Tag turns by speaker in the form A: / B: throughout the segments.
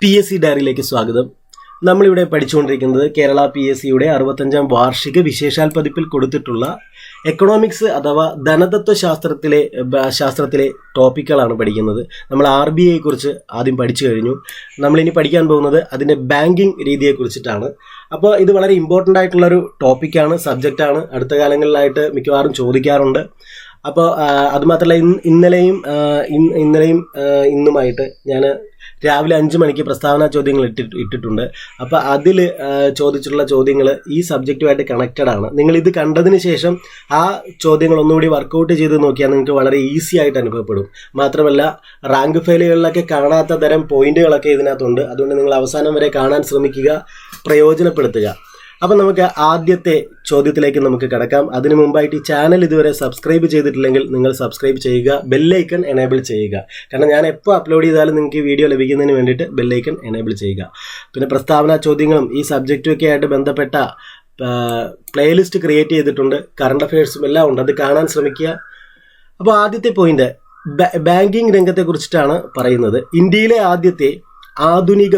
A: PSC ഡയറിയിലേക്ക് സ്വാഗതം. നമ്മളിവിടെ പഠിച്ചുകൊണ്ടിരിക്കുന്നത് കേരള PSCയുടെ 65-ാം വാർഷിക വിശേഷാൽ പതിപ്പിൽ കൊടുത്തിട്ടുള്ള എക്കണോമിക്സ് അഥവാ ധനതത്വ ശാസ്ത്രത്തിലെ ടോപ്പിക്കുകളാണ് പഠിക്കുന്നത്. നമ്മൾ RBI കുറിച്ച് ആദ്യം പഠിച്ചു കഴിഞ്ഞു. നമ്മളിനി പഠിക്കാൻ പോകുന്നത് അതിൻ്റെ ബാങ്കിങ് രീതിയെക്കുറിച്ചിട്ടാണ്. അപ്പോൾ ഇത് വളരെ ഇമ്പോർട്ടൻ്റ് ആയിട്ടുള്ളൊരു ടോപ്പിക്കാണ്, സബ്ജക്റ്റാണ്. അടുത്ത കാലങ്ങളിലായിട്ട് മിക്കവാറും ചോദിക്കാറുണ്ട്. അപ്പോൾ അതുമാത്രമല്ല ഇന്നലെയും ഇന്നുമായിട്ട് ഞാൻ രാവിലെ 5 മണിക്ക് പ്രസ്താവന ചോദ്യങ്ങൾ ഇട്ടിട്ടുണ്ട്. അപ്പോൾ അതിൽ ചോദിച്ചിട്ടുള്ള ചോദ്യങ്ങൾ ഈ സബ്ജക്റ്റുമായിട്ട് കണക്റ്റഡ് ആണ്. നിങ്ങളിത് കണ്ടതിന് ശേഷം ആ ചോദ്യങ്ങൾ ഒന്നുകൂടി വർക്കൗട്ട് ചെയ്ത് നോക്കിയാൽ നിങ്ങൾക്ക് വളരെ ഈസി ആയിട്ട് അനുഭവപ്പെടും. മാത്രമല്ല റാങ്ക് ഫയലുകളിലൊക്കെ കാണാത്ത തരം പോയിന്റുകളൊക്കെ ഇതിനകത്തുണ്ട്. അതുകൊണ്ട് നിങ്ങൾ അവസാനം വരെ കാണാൻ ശ്രമിക്കുക, പ്രയോജനപ്പെടുത്തുക. അപ്പം നമുക്ക് ആദ്യത്തെ ചോദ്യത്തിലേക്ക് നമുക്ക് കിടക്കാം. അതിനു മുമ്പായിട്ട് ഈ ചാനൽ ഇതുവരെ സബ്സ്ക്രൈബ് ചെയ്തിട്ടില്ലെങ്കിൽ നിങ്ങൾ സബ്സ്ക്രൈബ് ചെയ്യുക, ബെല്ലൈക്കൺ എനേബിൾ ചെയ്യുക. കാരണം ഞാൻ എപ്പോൾ അപ്ലോഡ് ചെയ്താലും നിങ്ങൾക്ക് വീഡിയോ ലഭിക്കുന്നതിന് വേണ്ടിയിട്ട് ബെല്ലൈക്കൺ എനേബിൾ ചെയ്യുക. പിന്നെ പ്രസ്താവന ചോദ്യങ്ങളും ഈ സബ്ജക്റ്റുമൊക്കെ ആയിട്ട് ബന്ധപ്പെട്ട പ്ലേലിസ്റ്റ് ക്രിയേറ്റ് ചെയ്തിട്ടുണ്ട്, കറണ്ട് അഫയേഴ്സും എല്ലാം ഉണ്ട്, അത് കാണാൻ ശ്രമിക്കുക. അപ്പോൾ ആദ്യത്തെ പോയിന്റ് ബാങ്കിങ് രംഗത്തെക്കുറിച്ചിട്ടാണ് പറയുന്നത്. ഇന്ത്യയിലെ ആദ്യത്തെ ആധുനിക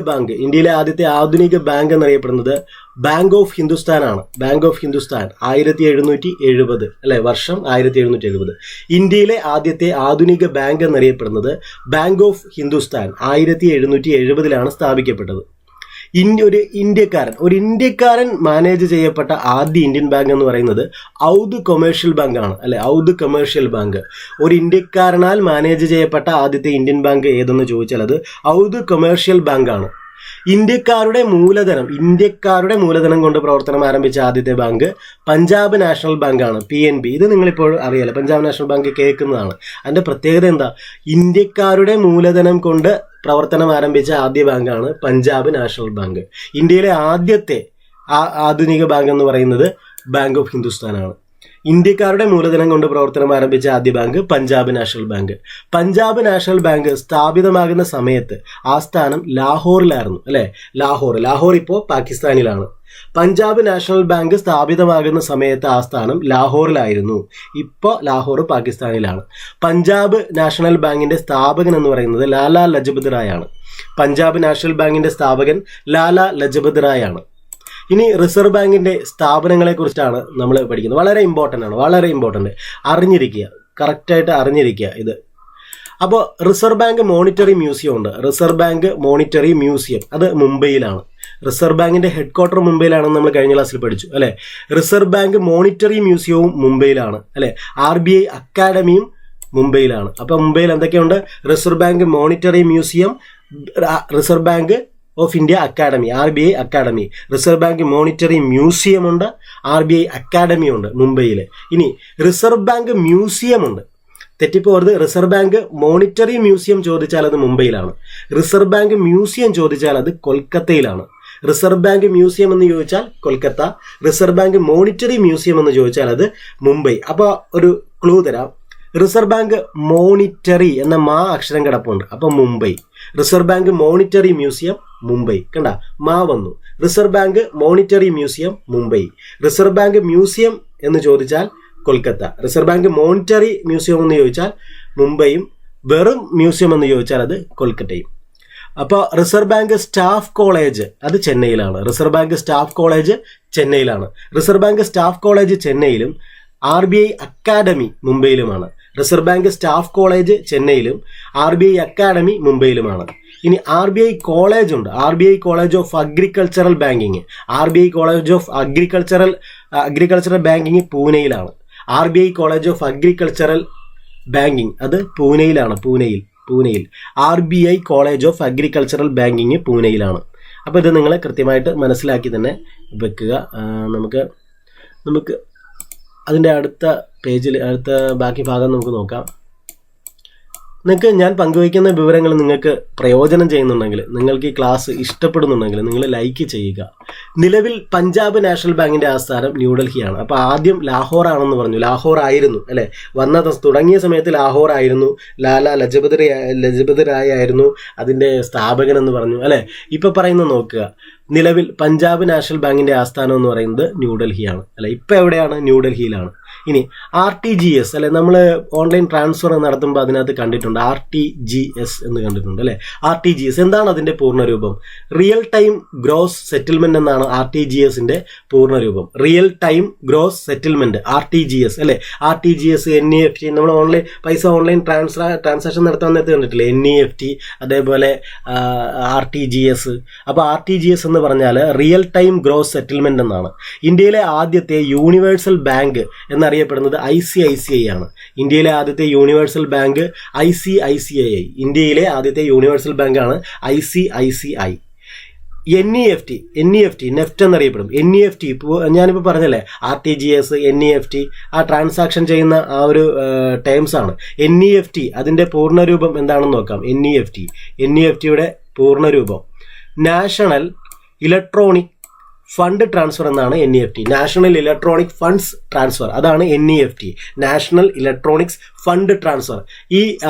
A: ബാങ്ക് എന്നറിയപ്പെടുന്നത് ബാങ്ക് ഓഫ് ഹിന്ദുസ്ഥാൻ ആണ്. ബാങ്ക് ഓഫ് ഹിന്ദുസ്ഥാൻ 1770 അല്ലെ, വർഷം 1770. ഇന്ത്യയിലെ ആദ്യത്തെ ആധുനിക ബാങ്ക് എന്നറിയപ്പെടുന്നത് ബാങ്ക് ഓഫ് ഹിന്ദുസ്ഥാൻ 1770 സ്ഥാപിക്കപ്പെട്ടത്. ഒരു ഇന്ത്യക്കാരൻ മാനേജ് ചെയ്യപ്പെട്ട ആദ്യ ഇന്ത്യൻ ബാങ്ക് എന്ന് പറയുന്നത് ഔദ് കൊമേഴ്ഷ്യൽ ബാങ്ക് ആണ്, അല്ലെ, ഔദ് കൊമേഴ്ഷ്യൽ ബാങ്ക്. ഒരു ഇന്ത്യക്കാരനാൽ മാനേജ് ചെയ്യപ്പെട്ട ആദ്യത്തെ ഇന്ത്യൻ ബാങ്ക് ഏതെന്ന് ചോദിച്ചാൽ അത് ഔദ് കൊമേഴ്ഷ്യൽ ബാങ്ക് ആണ്. ഇന്ത്യക്കാരുടെ മൂലധനം കൊണ്ട് പ്രവർത്തനം ആരംഭിച്ച ആദ്യത്തെ ബാങ്ക് പഞ്ചാബ് നാഷണൽ ബാങ്ക് ആണ്, PNB. ഇത് നിങ്ങളിപ്പോൾ അറിയാലോ, പഞ്ചാബ് നാഷണൽ ബാങ്ക് കേൾക്കുന്നതാണ്. അതിൻ്റെ പ്രത്യേകത എന്താ? ഇന്ത്യക്കാരുടെ മൂലധനം കൊണ്ട് പ്രവർത്തനം ആരംഭിച്ച ആദ്യ ബാങ്കാണ് പഞ്ചാബ് നാഷണൽ ബാങ്ക്. ഇന്ത്യയിലെ ആദ്യത്തെ ആധുനിക ബാങ്ക് എന്ന് പറയുന്നത് ബാങ്ക് ഓഫ് ഹിന്ദുസ്ഥാൻ ആണ്. ഇന്ത്യക്കാരുടെ മൂലധനം കൊണ്ട് പ്രവർത്തനം ആരംഭിച്ച ആദ്യ bank Punjab national bank. Punjab national bank സ്ഥാപിതമാകുന്ന സമയത്ത് ആസ്ഥാനം ലാഹോറിലായിരുന്നു, അല്ലെ. ലാഹോർ ഇപ്പോൾ പാകിസ്ഥാനിലാണ്. പഞ്ചാബ് നാഷണൽ ബാങ്ക് സ്ഥാപിതമാകുന്ന സമയത്ത് ആസ്ഥാനം ലാഹോറിലായിരുന്നു, ഇപ്പോൾ ലാഹോർ പാകിസ്ഥാനിലാണ്. പഞ്ചാബ് നാഷണൽ ബാങ്കിന്റെ സ്ഥാപകൻ എന്ന് പറയുന്നത് ലാലാ ലജപത് റായ് ആണ്. പഞ്ചാബ് നാഷണൽ ബാങ്കിന്റെ സ്ഥാപകൻ ലാലാ ലജപത് റായ് ആണ്. ഇനി റിസർവ് ബാങ്കിന്റെ സ്ഥാപനങ്ങളെ കുറിച്ചാണ് നമ്മൾ പഠിക്കുന്നത്. വളരെ ഇമ്പോർട്ടൻ്റ് അറിഞ്ഞിരിക്കുക, കറക്റ്റായിട്ട് അറിഞ്ഞിരിക്കുക ഇത്. അപ്പോൾ റിസർവ് ബാങ്ക് മോണിറ്ററി മ്യൂസിയം ഉണ്ട്. റിസർവ് ബാങ്ക് മോണിറ്ററി മ്യൂസിയം അത് മുംബൈയിലാണ്. റിസർവ് ബാങ്കിന്റെ ഹെഡ് ക്വാർട്ടർ മുംബൈയിലാണെന്ന് നമ്മൾ കഴിഞ്ഞ ക്ലാസ്സിൽ പഠിച്ചു, അല്ലെ. റിസർവ് ബാങ്ക് മോണിറ്ററി മ്യൂസിയവും മുംബൈയിലാണ്, അല്ലെ. RBI അക്കാഡമിയും മുംബൈയിലാണ്. അപ്പോൾ മുംബൈയിൽ എന്തൊക്കെയുണ്ട്? Reserve bank monetary museum, reserve bank of India academy, RBI academy, reserve bank monetary museum ഉണ്ട്, RBI അക്കാഡമി ഉണ്ട് മുംബൈയിൽ. ഇനി റിസർവ് ബാങ്ക് മ്യൂസിയം ഉണ്ട്, തെറ്റിപ്പോകരുത്. റിസർവ് ബാങ്ക് മോണിറ്ററി മ്യൂസിയം ചോദിച്ചാൽ അത് മുംബൈയിലാണ്. റിസർവ് ബാങ്ക് മ്യൂസിയം ചോദിച്ചാൽ അത് കൊൽക്കത്തയിലാണ്. റിസർവ് ബാങ്ക് മ്യൂസിയം എന്ന് ചോദിച്ചാൽ Kolkata, reserve bank monetary museum എന്ന് ചോദിച്ചാൽ അത് മുംബൈ. അപ്പോൾ ഒരു ക്ലൂ തരാം. റിസർവ് ബാങ്ക് മോണിറ്ററി എന്ന മാ അക്ഷരം കിടപ്പുണ്ട്, അപ്പോൾ Mumbai. Reserve bank monetary museum Mumbai, കണ്ട, മാ വന്നു. Reserve bank monetary museum Mumbai. Reserve bank museum എന്ന് ചോദിച്ചാൽ Kolkata. Reserve bank monetary museum എന്ന് ചോദിച്ചാൽ മുംബൈയും, വെറും മ്യൂസിയം എന്ന് ചോദിച്ചാൽ അത് കൊൽക്കത്തയും. അപ്പോൾ റിസർവ് ബാങ്ക് സ്റ്റാഫ് കോളേജ് അത് ചെന്നൈയിലാണ്. റിസർവ് ബാങ്ക് സ്റ്റാഫ് കോളേജ് ചെന്നൈയിലാണ്. റിസർവ് ബാങ്ക് സ്റ്റാഫ് കോളേജ് ചെന്നൈയിലും RBI അക്കാഡമി മുംബൈയിലുമാണ്. റിസർവ് ബാങ്ക് സ്റ്റാഫ് കോളേജ് ചെന്നൈയിലും RBI അക്കാഡമി മുംബൈയിലുമാണ്. ഇനി RBI കോളേജ് ഉണ്ട്, RBI college of agricultural banking. RBI college of agricultural banking പൂനെയിലാണ്. RBI college of agricultural banking അത് പൂനെയിലാണ്, പൂനെയിൽ. RBI college of agricultural banking പൂനെയിലാണ്. അപ്പോൾ ഇത് നിങ്ങൾ കൃത്യമായിട്ട് മനസ്സിലാക്കി തന്നെ വെക്കുക. നമുക്ക് അതിൻ്റെ അടുത്ത ബാക്കി ഭാഗം നമുക്ക് നോക്കാം. നിങ്ങൾക്ക് ഞാൻ പങ്കുവയ്ക്കുന്ന വിവരങ്ങൾ നിങ്ങൾക്ക് പ്രയോജനം ചെയ്യുന്നുണ്ടെങ്കിൽ, നിങ്ങൾക്ക് ഈ ക്ലാസ് ഇഷ്ടപ്പെടുന്നുണ്ടെങ്കിൽ നിങ്ങൾ ലൈക്ക് ചെയ്യുക. നിലവിൽ പഞ്ചാബ് നാഷണൽ ബാങ്കിന്റെ ആസ്ഥാനം ന്യൂഡൽഹിയാണ്. അപ്പോൾ ആദ്യം ലാഹോർ ആണെന്ന് പറഞ്ഞു, ലാഹോർ ആയിരുന്നു, അല്ലെ. തുടങ്ങിയ സമയത്ത് ലാഹോർ ആയിരുന്നു. ലാലാ ലജപത് റായ് ആയിരുന്നു അതിൻ്റെ സ്ഥാപകൻ എന്ന് പറഞ്ഞു, അല്ലെ. ഇപ്പൊ പറയുന്നത് നോക്കുക, നിലവിൽ പഞ്ചാബ് നാഷണൽ ബാങ്കിന്റെ ആസ്ഥാനം എന്ന് പറയുന്നത് ന്യൂഡൽഹിയാണ്, അല്ലെ. ഇപ്പൊ എവിടെയാണ്? ന്യൂഡൽഹിയിലാണ്. ഇനി RTGS അല്ലെ, നമ്മൾ ഓൺലൈൻ ട്രാൻസ്ഫർ നടത്തുമ്പോൾ അതിനകത്ത് കണ്ടിട്ടുണ്ട് RTGS എന്ന് കണ്ടിട്ടുണ്ട് അല്ലെ. RTGS എന്താണ് അതിന്റെ പൂർണ്ണരൂപം? റിയൽ ടൈം ഗ്രോസ് സെറ്റിൽമെന്റ് എന്നാണ് RTGSന്റെ പൂർണ്ണരൂപം. Real time gross settlement RTGS അല്ലെ. RTGS, NEFT, നമ്മൾ പൈസ ഓൺലൈൻ ട്രാൻസാക്ഷൻ നടത്താൻ നേരത്തെ കണ്ടിട്ടില്ലേ, NEFT, അതേപോലെ RTGS. അപ്പോൾ RTGS എന്ന് പറഞ്ഞാൽ റിയൽ ടൈം ഗ്രോസ് സെറ്റിൽമെന്റ് എന്നാണ്. ഇന്ത്യയിലെ ആദ്യത്തെ യൂണിവേഴ്സൽ ബാങ്ക് എന്നറിയപ്പെടുന്നത് ICICI ആണ്. ഇന്ത്യയിലെ ആദ്യത്തെ യൂണിവേഴ്സൽ ബാങ്ക് ICICI. ഇന്ത്യയിലെ ആദ്യത്തെ യൂണിവേഴ്സൽ ബാങ്കാണ് ICICI. NEFT നെഫ്റ്റ് എന്നറിയപ്പെടും. NEFT ഞാനിപ്പോൾ പറഞ്ഞല്ലേ, RTGS, NEFT ആ ട്രാൻസാക്ഷൻ ചെയ്യുന്ന ആ ഒരു ടേംസ് ആണ്. NEFT അതിൻ്റെ പൂർണ്ണരൂപം എന്താണെന്ന് നോക്കാം. NEFTയുടെ പൂർണ്ണരൂപം നാഷണൽ ഇലക്ട്രോണിക് ഫണ്ട് ട്രാൻസ്ഫർ എന്നാണ്. NEFT national electronic funds transfer, അതാണ് NEFT, national electronics fund transfer. ഈ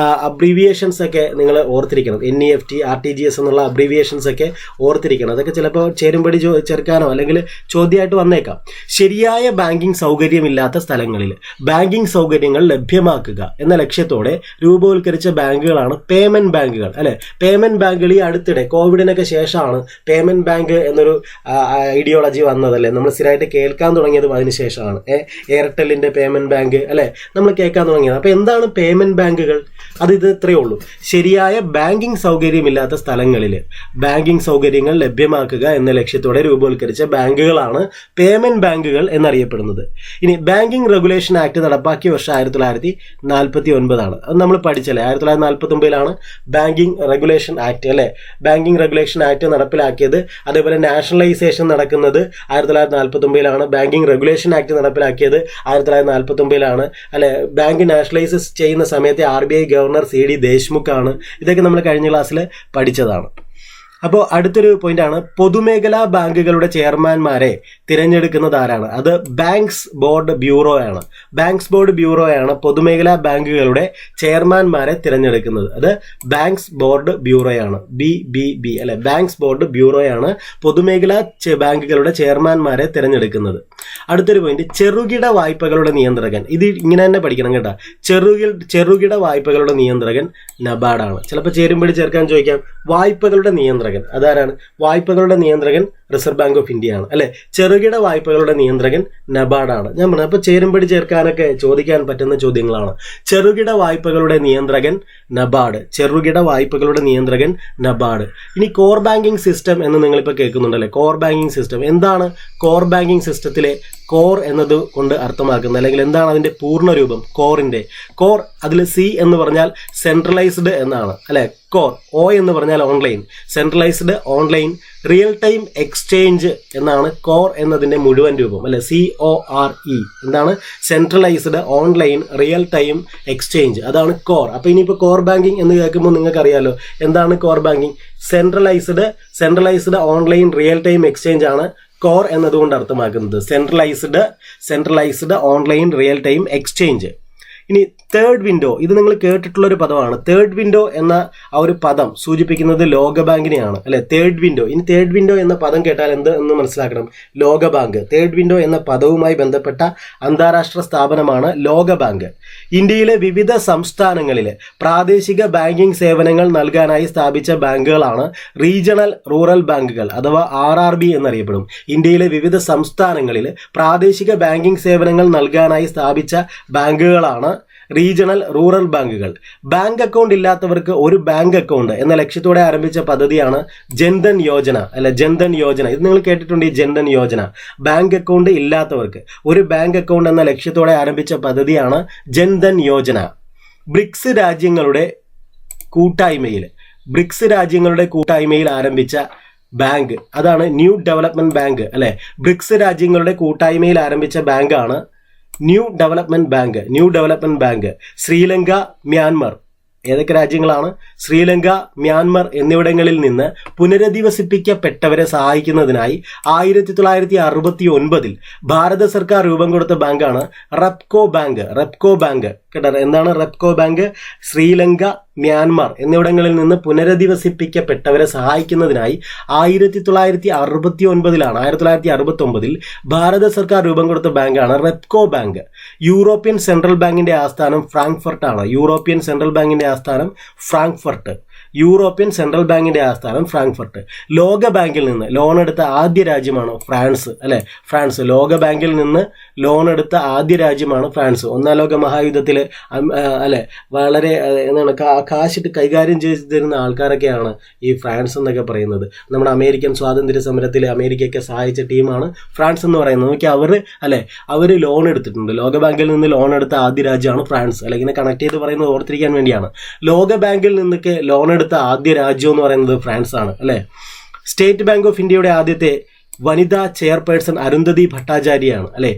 A: അബ്രീവിയേഷൻസ് ഒക്കെ നിങ്ങൾ ഓർത്തിരിക്കണം. NEFT, RTGS എന്നുള്ള അബ്രീവിയേഷൻസ് ഒക്കെ ഓർത്തിരിക്കണം. അതൊക്കെ ചിലപ്പോൾ ചേരുംപടി ചേർക്കാനോ അല്ലെങ്കിൽ ചോദ്യമായിട്ട് വന്നേക്കാം. ശരിയായ ബാങ്കിങ് സൗകര്യമില്ലാത്ത സ്ഥലങ്ങളിൽ ബാങ്കിങ് സൗകര്യങ്ങൾ ലഭ്യമാക്കുക എന്ന ലക്ഷ്യത്തോടെ രൂപവൽക്കരിച്ച ബാങ്കുകളാണ് പേയ്മെന്റ് ബാങ്കുകൾ അല്ലെ. പേയ്മെന്റ് ബാങ്കുകൾ ഈ അടുത്തിടെ കോവിഡിനൊക്കെ ശേഷമാണ് പേയ്മെന്റ് ബാങ്ക് എന്നൊരു ഐഡിയോളജി വന്നതല്ലേ. നമ്മൾ സ്ഥിരമായിട്ട് കേൾക്കാൻ തുടങ്ങിയതും അതിനുശേഷമാണ്. എയർടെല്ലിന്റെ പേയ്മെന്റ് ബാങ്ക് അല്ലെ നമ്മൾ കേൾക്കാൻ തുടങ്ങിയത്. അപ്പൊ എന്താണ് പേയ്മെന്റ് ബാങ്കുകൾ? അത് ഇത്രയേ ഉള്ളൂ. ശരിയായ ബാങ്കിങ് സൗകര്യമില്ലാത്ത സ്ഥലങ്ങളിൽ ബാങ്കിങ് സൗകര്യങ്ങൾ ലഭ്യമാക്കുക എന്ന ലക്ഷ്യത്തോടെ രൂപവൽക്കരിച്ച ബാങ്കുകളാണ് പേയ്മെന്റ് ബാങ്കുകൾ എന്നറിയപ്പെടുന്നത്. ഇനി ബാങ്കിങ് റെഗുലേഷൻ ആക്ട് നടപ്പാക്കിയ വർഷം 1949 ആണ്. അത് നമ്മൾ പഠിച്ചല്ലേ. 1949 ബാങ്കിങ് റെഗുലേഷൻ ആക്ട് അല്ലെ. ബാങ്കിങ് റെഗുലേഷൻ ആക്ട് നടപ്പിലാക്കിയത്. അതേപോലെ നാഷണലൈസേഷൻ നടക്കുന്നത് 1949 ബാങ്കിങ് റെഗുലേഷൻ ആക്ട് നടപ്പിലാക്കിയത് 1949 അല്ലെ. ബാങ്ക് നാഷണലൈസ് ചെയ്യുന്ന സമയത്തെ RBI ഗവർണർ CD ദേശ്മുഖ് ആണ്. ഇതൊക്കെ നമ്മൾ കഴിഞ്ഞ ക്ലാസ്സിൽ പഠിച്ചതാണ്. അപ്പോൾ അടുത്തൊരു പോയിന്റാണ്, പൊതുമേഖലാ ബാങ്കുകളുടെ ചെയർമാൻമാരെ തിരഞ്ഞെടുക്കുന്നത് ആരാണ്? അത് ബാങ്ക്സ് ബോർഡ് ബ്യൂറോ ആണ്. ബാങ്ക്സ് ബോർഡ് ബ്യൂറോ ആണ് പൊതുമേഖലാ ബാങ്കുകളുടെ ചെയർമാൻമാരെ തിരഞ്ഞെടുക്കുന്നത്. അത് ബാങ്ക്സ് ബോർഡ് ബ്യൂറോ ആണ്. BBB അല്ലെ. ബാങ്ക്സ് ബോർഡ് ബ്യൂറോ ആണ് പൊതുമേഖലാ ബാങ്കുകളുടെ ചെയർമാൻമാരെ തിരഞ്ഞെടുക്കുന്നത്. അടുത്തൊരു പോയിന്റ്, ചെറുകിട വായ്പകളുടെ നിയന്ത്രകൻ. ഇത് ഇങ്ങനെ തന്നെ പഠിക്കണം കേട്ടോ. ചെറുകിട വായ്പകളുടെ നിയന്ത്രകൻ നബാർഡാണ്. ചിലപ്പോൾ ചേരുംപടി ചേർക്കാൻ ചോദിക്കാം. വായ്പകളുടെ നിയന്ത്രകൻ അതാരാണ്? വായ്പകളുടെ നിയന്ത്രകൻ റിസർവ് ബാങ്ക് ഓഫ് ഇന്ത്യ ആണ് അല്ലെ. ചെറുകിട വായ്പകളുടെ നിയന്ത്രകൻ നബാർഡാണ്. ഞാൻ പറഞ്ഞു, അപ്പൊ ചേരുംപടി ചേർക്കാനൊക്കെ ചോദിക്കാൻ പറ്റുന്ന ചോദ്യങ്ങളാണ്. ചെറുകിട വായ്പകളുടെ നിയന്ത്രകൻ നബാർഡ്. ചെറുകിട വായ്പകളുടെ നിയന്ത്രകൻ നബാർഡ്. ഇനി കോർ ബാങ്കിങ് സിസ്റ്റം എന്ന് നിങ്ങളിപ്പോൾ കേൾക്കുന്നുണ്ടല്ലേ. കോർ ബാങ്കിങ് സിസ്റ്റം എന്താണ്? കോർ ബാങ്കിങ് സിസ്റ്റത്തിലെ കോർ എന്നത് കൊണ്ട് അർത്ഥമാക്കുന്നത് അല്ലെങ്കിൽ എന്താണ് അതിന്റെ പൂർണ്ണരൂപം? കോർ അതിൽ C എന്ന് പറഞ്ഞാൽ സെൻട്രലൈസ്ഡ് എന്നാണ് അല്ലെ. കോർ. O എന്ന് പറഞ്ഞാൽ online. Centralised online real time exchange എന്നാണ് കോർ എന്നതിന്റെ മുഴുവൻ രൂപം അല്ലെ. CORE എന്താണ്? Centralised online real time exchange, അതാണ് കോർ. അപ്പൊ ഇനിയിപ്പോൾ കോർ ബാങ്കിങ് എന്ന് കേൾക്കുമ്പോൾ നിങ്ങൾക്ക് അറിയാലോ എന്താണ് core banking. Centralised online real time exchange ആണ് കോർ എന്നതുകൊണ്ട് അർത്ഥമാക്കുന്നത്. Centralised online real time exchange. ഇനി തേർഡ് വിൻഡോ, ഇത് നിങ്ങൾ കേട്ടിട്ടുള്ള ഒരു പദമാണ്. തേർഡ് വിൻഡോ എന്ന ആ ഒരു പദം സൂചിപ്പിക്കുന്നത് ലോകബാങ്കിനെയാണ് അല്ലെ. Third window. ഇനി തേർഡ് വിൻഡോ എന്ന പദം കേട്ടാൽ എന്ത് എന്ന് മനസ്സിലാക്കണം? ലോകബാങ്ക്. തേർഡ് വിൻഡോ എന്ന പദവുമായി ബന്ധപ്പെട്ട അന്താരാഷ്ട്ര സ്ഥാപനമാണ് ലോകബാങ്ക്. ഇന്ത്യയിലെ വിവിധ സംസ്ഥാനങ്ങളിൽ പ്രാദേശിക ബാങ്കിംഗ് സേവനങ്ങൾ നൽകാനായി സ്ഥാപിച്ച ബാങ്കുകളാണ് റീജിയണൽ റൂറൽ ബാങ്കുകൾ അഥവാ RRB എന്നറിയപ്പെടും. ഇന്ത്യയിലെ വിവിധ സംസ്ഥാനങ്ങളിൽ പ്രാദേശിക ബാങ്കിംഗ് സേവനങ്ങൾ നൽകാനായി സ്ഥാപിച്ച ബാങ്കുകളാണ് റീജിയണൽ റൂറൽ ബാങ്കുകൾ. ബാങ്ക് അക്കൗണ്ട് ഇല്ലാത്തവർക്ക് ഒരു ബാങ്ക് അക്കൗണ്ട് എന്ന ലക്ഷ്യത്തോടെ ആരംഭിച്ച പദ്ധതിയാണ് ജൻധൻ യോജന അല്ലെ. ജൻധൻ യോജന ഇത് നിങ്ങൾ കേട്ടിട്ടുണ്ട്. ഈ ജൻധൻ യോജന ബാങ്ക് അക്കൗണ്ട് ഇല്ലാത്തവർക്ക് ഒരു ബാങ്ക് അക്കൗണ്ട് എന്ന ലക്ഷ്യത്തോടെ ആരംഭിച്ച പദ്ധതിയാണ് ജൻധൻ യോജന. ബ്രിക്സ് രാജ്യങ്ങളുടെ കൂട്ടായ്മയിൽ ആരംഭിച്ച ബാങ്ക് അതാണ് ന്യൂ ഡെവലപ്മെന്റ് ബാങ്ക് അല്ലെ. ബ്രിക്സ് രാജ്യങ്ങളുടെ കൂട്ടായ്മയിൽ ആരംഭിച്ച ബാങ്കാണ് new development bank. Sri Lanka, Myanmar ഏതൊക്കെ രാജ്യങ്ങളാണ്? ശ്രീലങ്ക, മ്യാൻമർ എന്നിവിടങ്ങളിൽ നിന്ന് പുനരധിവസിപ്പിക്കപ്പെട്ടവരെ സഹായിക്കുന്നതിനായി 1969 ഭാരത സർക്കാർ രൂപം കൊടുത്ത ബാങ്കാണ് റെപ്കോ ബാങ്ക്. കേട്ടോ. എന്താണ് റെപ്കോ ബാങ്ക്? ശ്രീലങ്ക, മ്യാൻമാർ എന്നിവിടങ്ങളിൽ നിന്ന് പുനരധിവസിപ്പിക്കപ്പെട്ടവരെ സഹായിക്കുന്നതിനായി 1969 ഭാരത സർക്കാർ രൂപം കൊടുത്ത ബാങ്കാണ് റെപ്കോ ബാങ്ക്. യൂറോപ്യൻ സെൻട്രൽ ബാങ്കിന്റെ ആസ്ഥാനം ഫ്രാങ്ക്ഫർട്ടാണ്. യൂറോപ്യൻ സെൻട്രൽ ബാങ്കിന്റെ ആസ്ഥാനം ഫ്രാങ്ക്ഫർട്ട്. ലോക ബാങ്കിൽ നിന്ന് ലോൺ എടുത്ത ആദ്യ രാജ്യമാണ് ഫ്രാൻസ്, അല്ലെ? ഫ്രാൻസ് ലോക ബാങ്കിൽ നിന്ന് ലോൺ എടുത്ത ആദ്യ രാജ്യമാണ് ഫ്രാൻസ്. ഒന്നാം ലോക മഹായുദ്ധത്തിൽ അല്ലെ വളരെ എന്താണ് കാശിട്ട് കൈകാര്യം ചെയ്ത് തരുന്ന ആൾക്കാരൊക്കെയാണ് ഈ ഫ്രാൻസ് എന്നൊക്കെ പറയുന്നത്. നമ്മുടെ അമേരിക്കൻ സ്വാതന്ത്ര്യ സമരത്തിൽ അമേരിക്കയൊക്കെ സഹായിച്ച ടീമാണ് ഫ്രാൻസ് എന്ന് പറയുന്നത്. നോക്കി അവർ ലോൺ എടുത്തിട്ടുണ്ട്. ലോക ബാങ്കിൽ നിന്ന് ലോൺ എടുത്ത ആദ്യ രാജ്യമാണ് ഫ്രാൻസ്. അല്ലെ, ഇങ്ങനെ കണക്ട് ചെയ്ത് പറയുന്നത് ഓർത്തിരിക്കാൻ വേണ്ടിയാണ്. ലോക ബാങ്കിൽ നിന്നൊക്കെ ലോൺ എടുത്ത ആദ്യ രാജ്യം എന്ന് പറയുന്നത് ഫ്രാൻസ് ആണ്, അല്ലെ? സ്റ്റേറ്റ് ബാങ്ക് ഓഫ് ഇന്ത്യയുടെ ആദ്യത്തെ വനിതാ ചെയർപേഴ്സൺ അരുന്ധതി ഭട്ടാചാര്യയാണ്, അല്ലെ?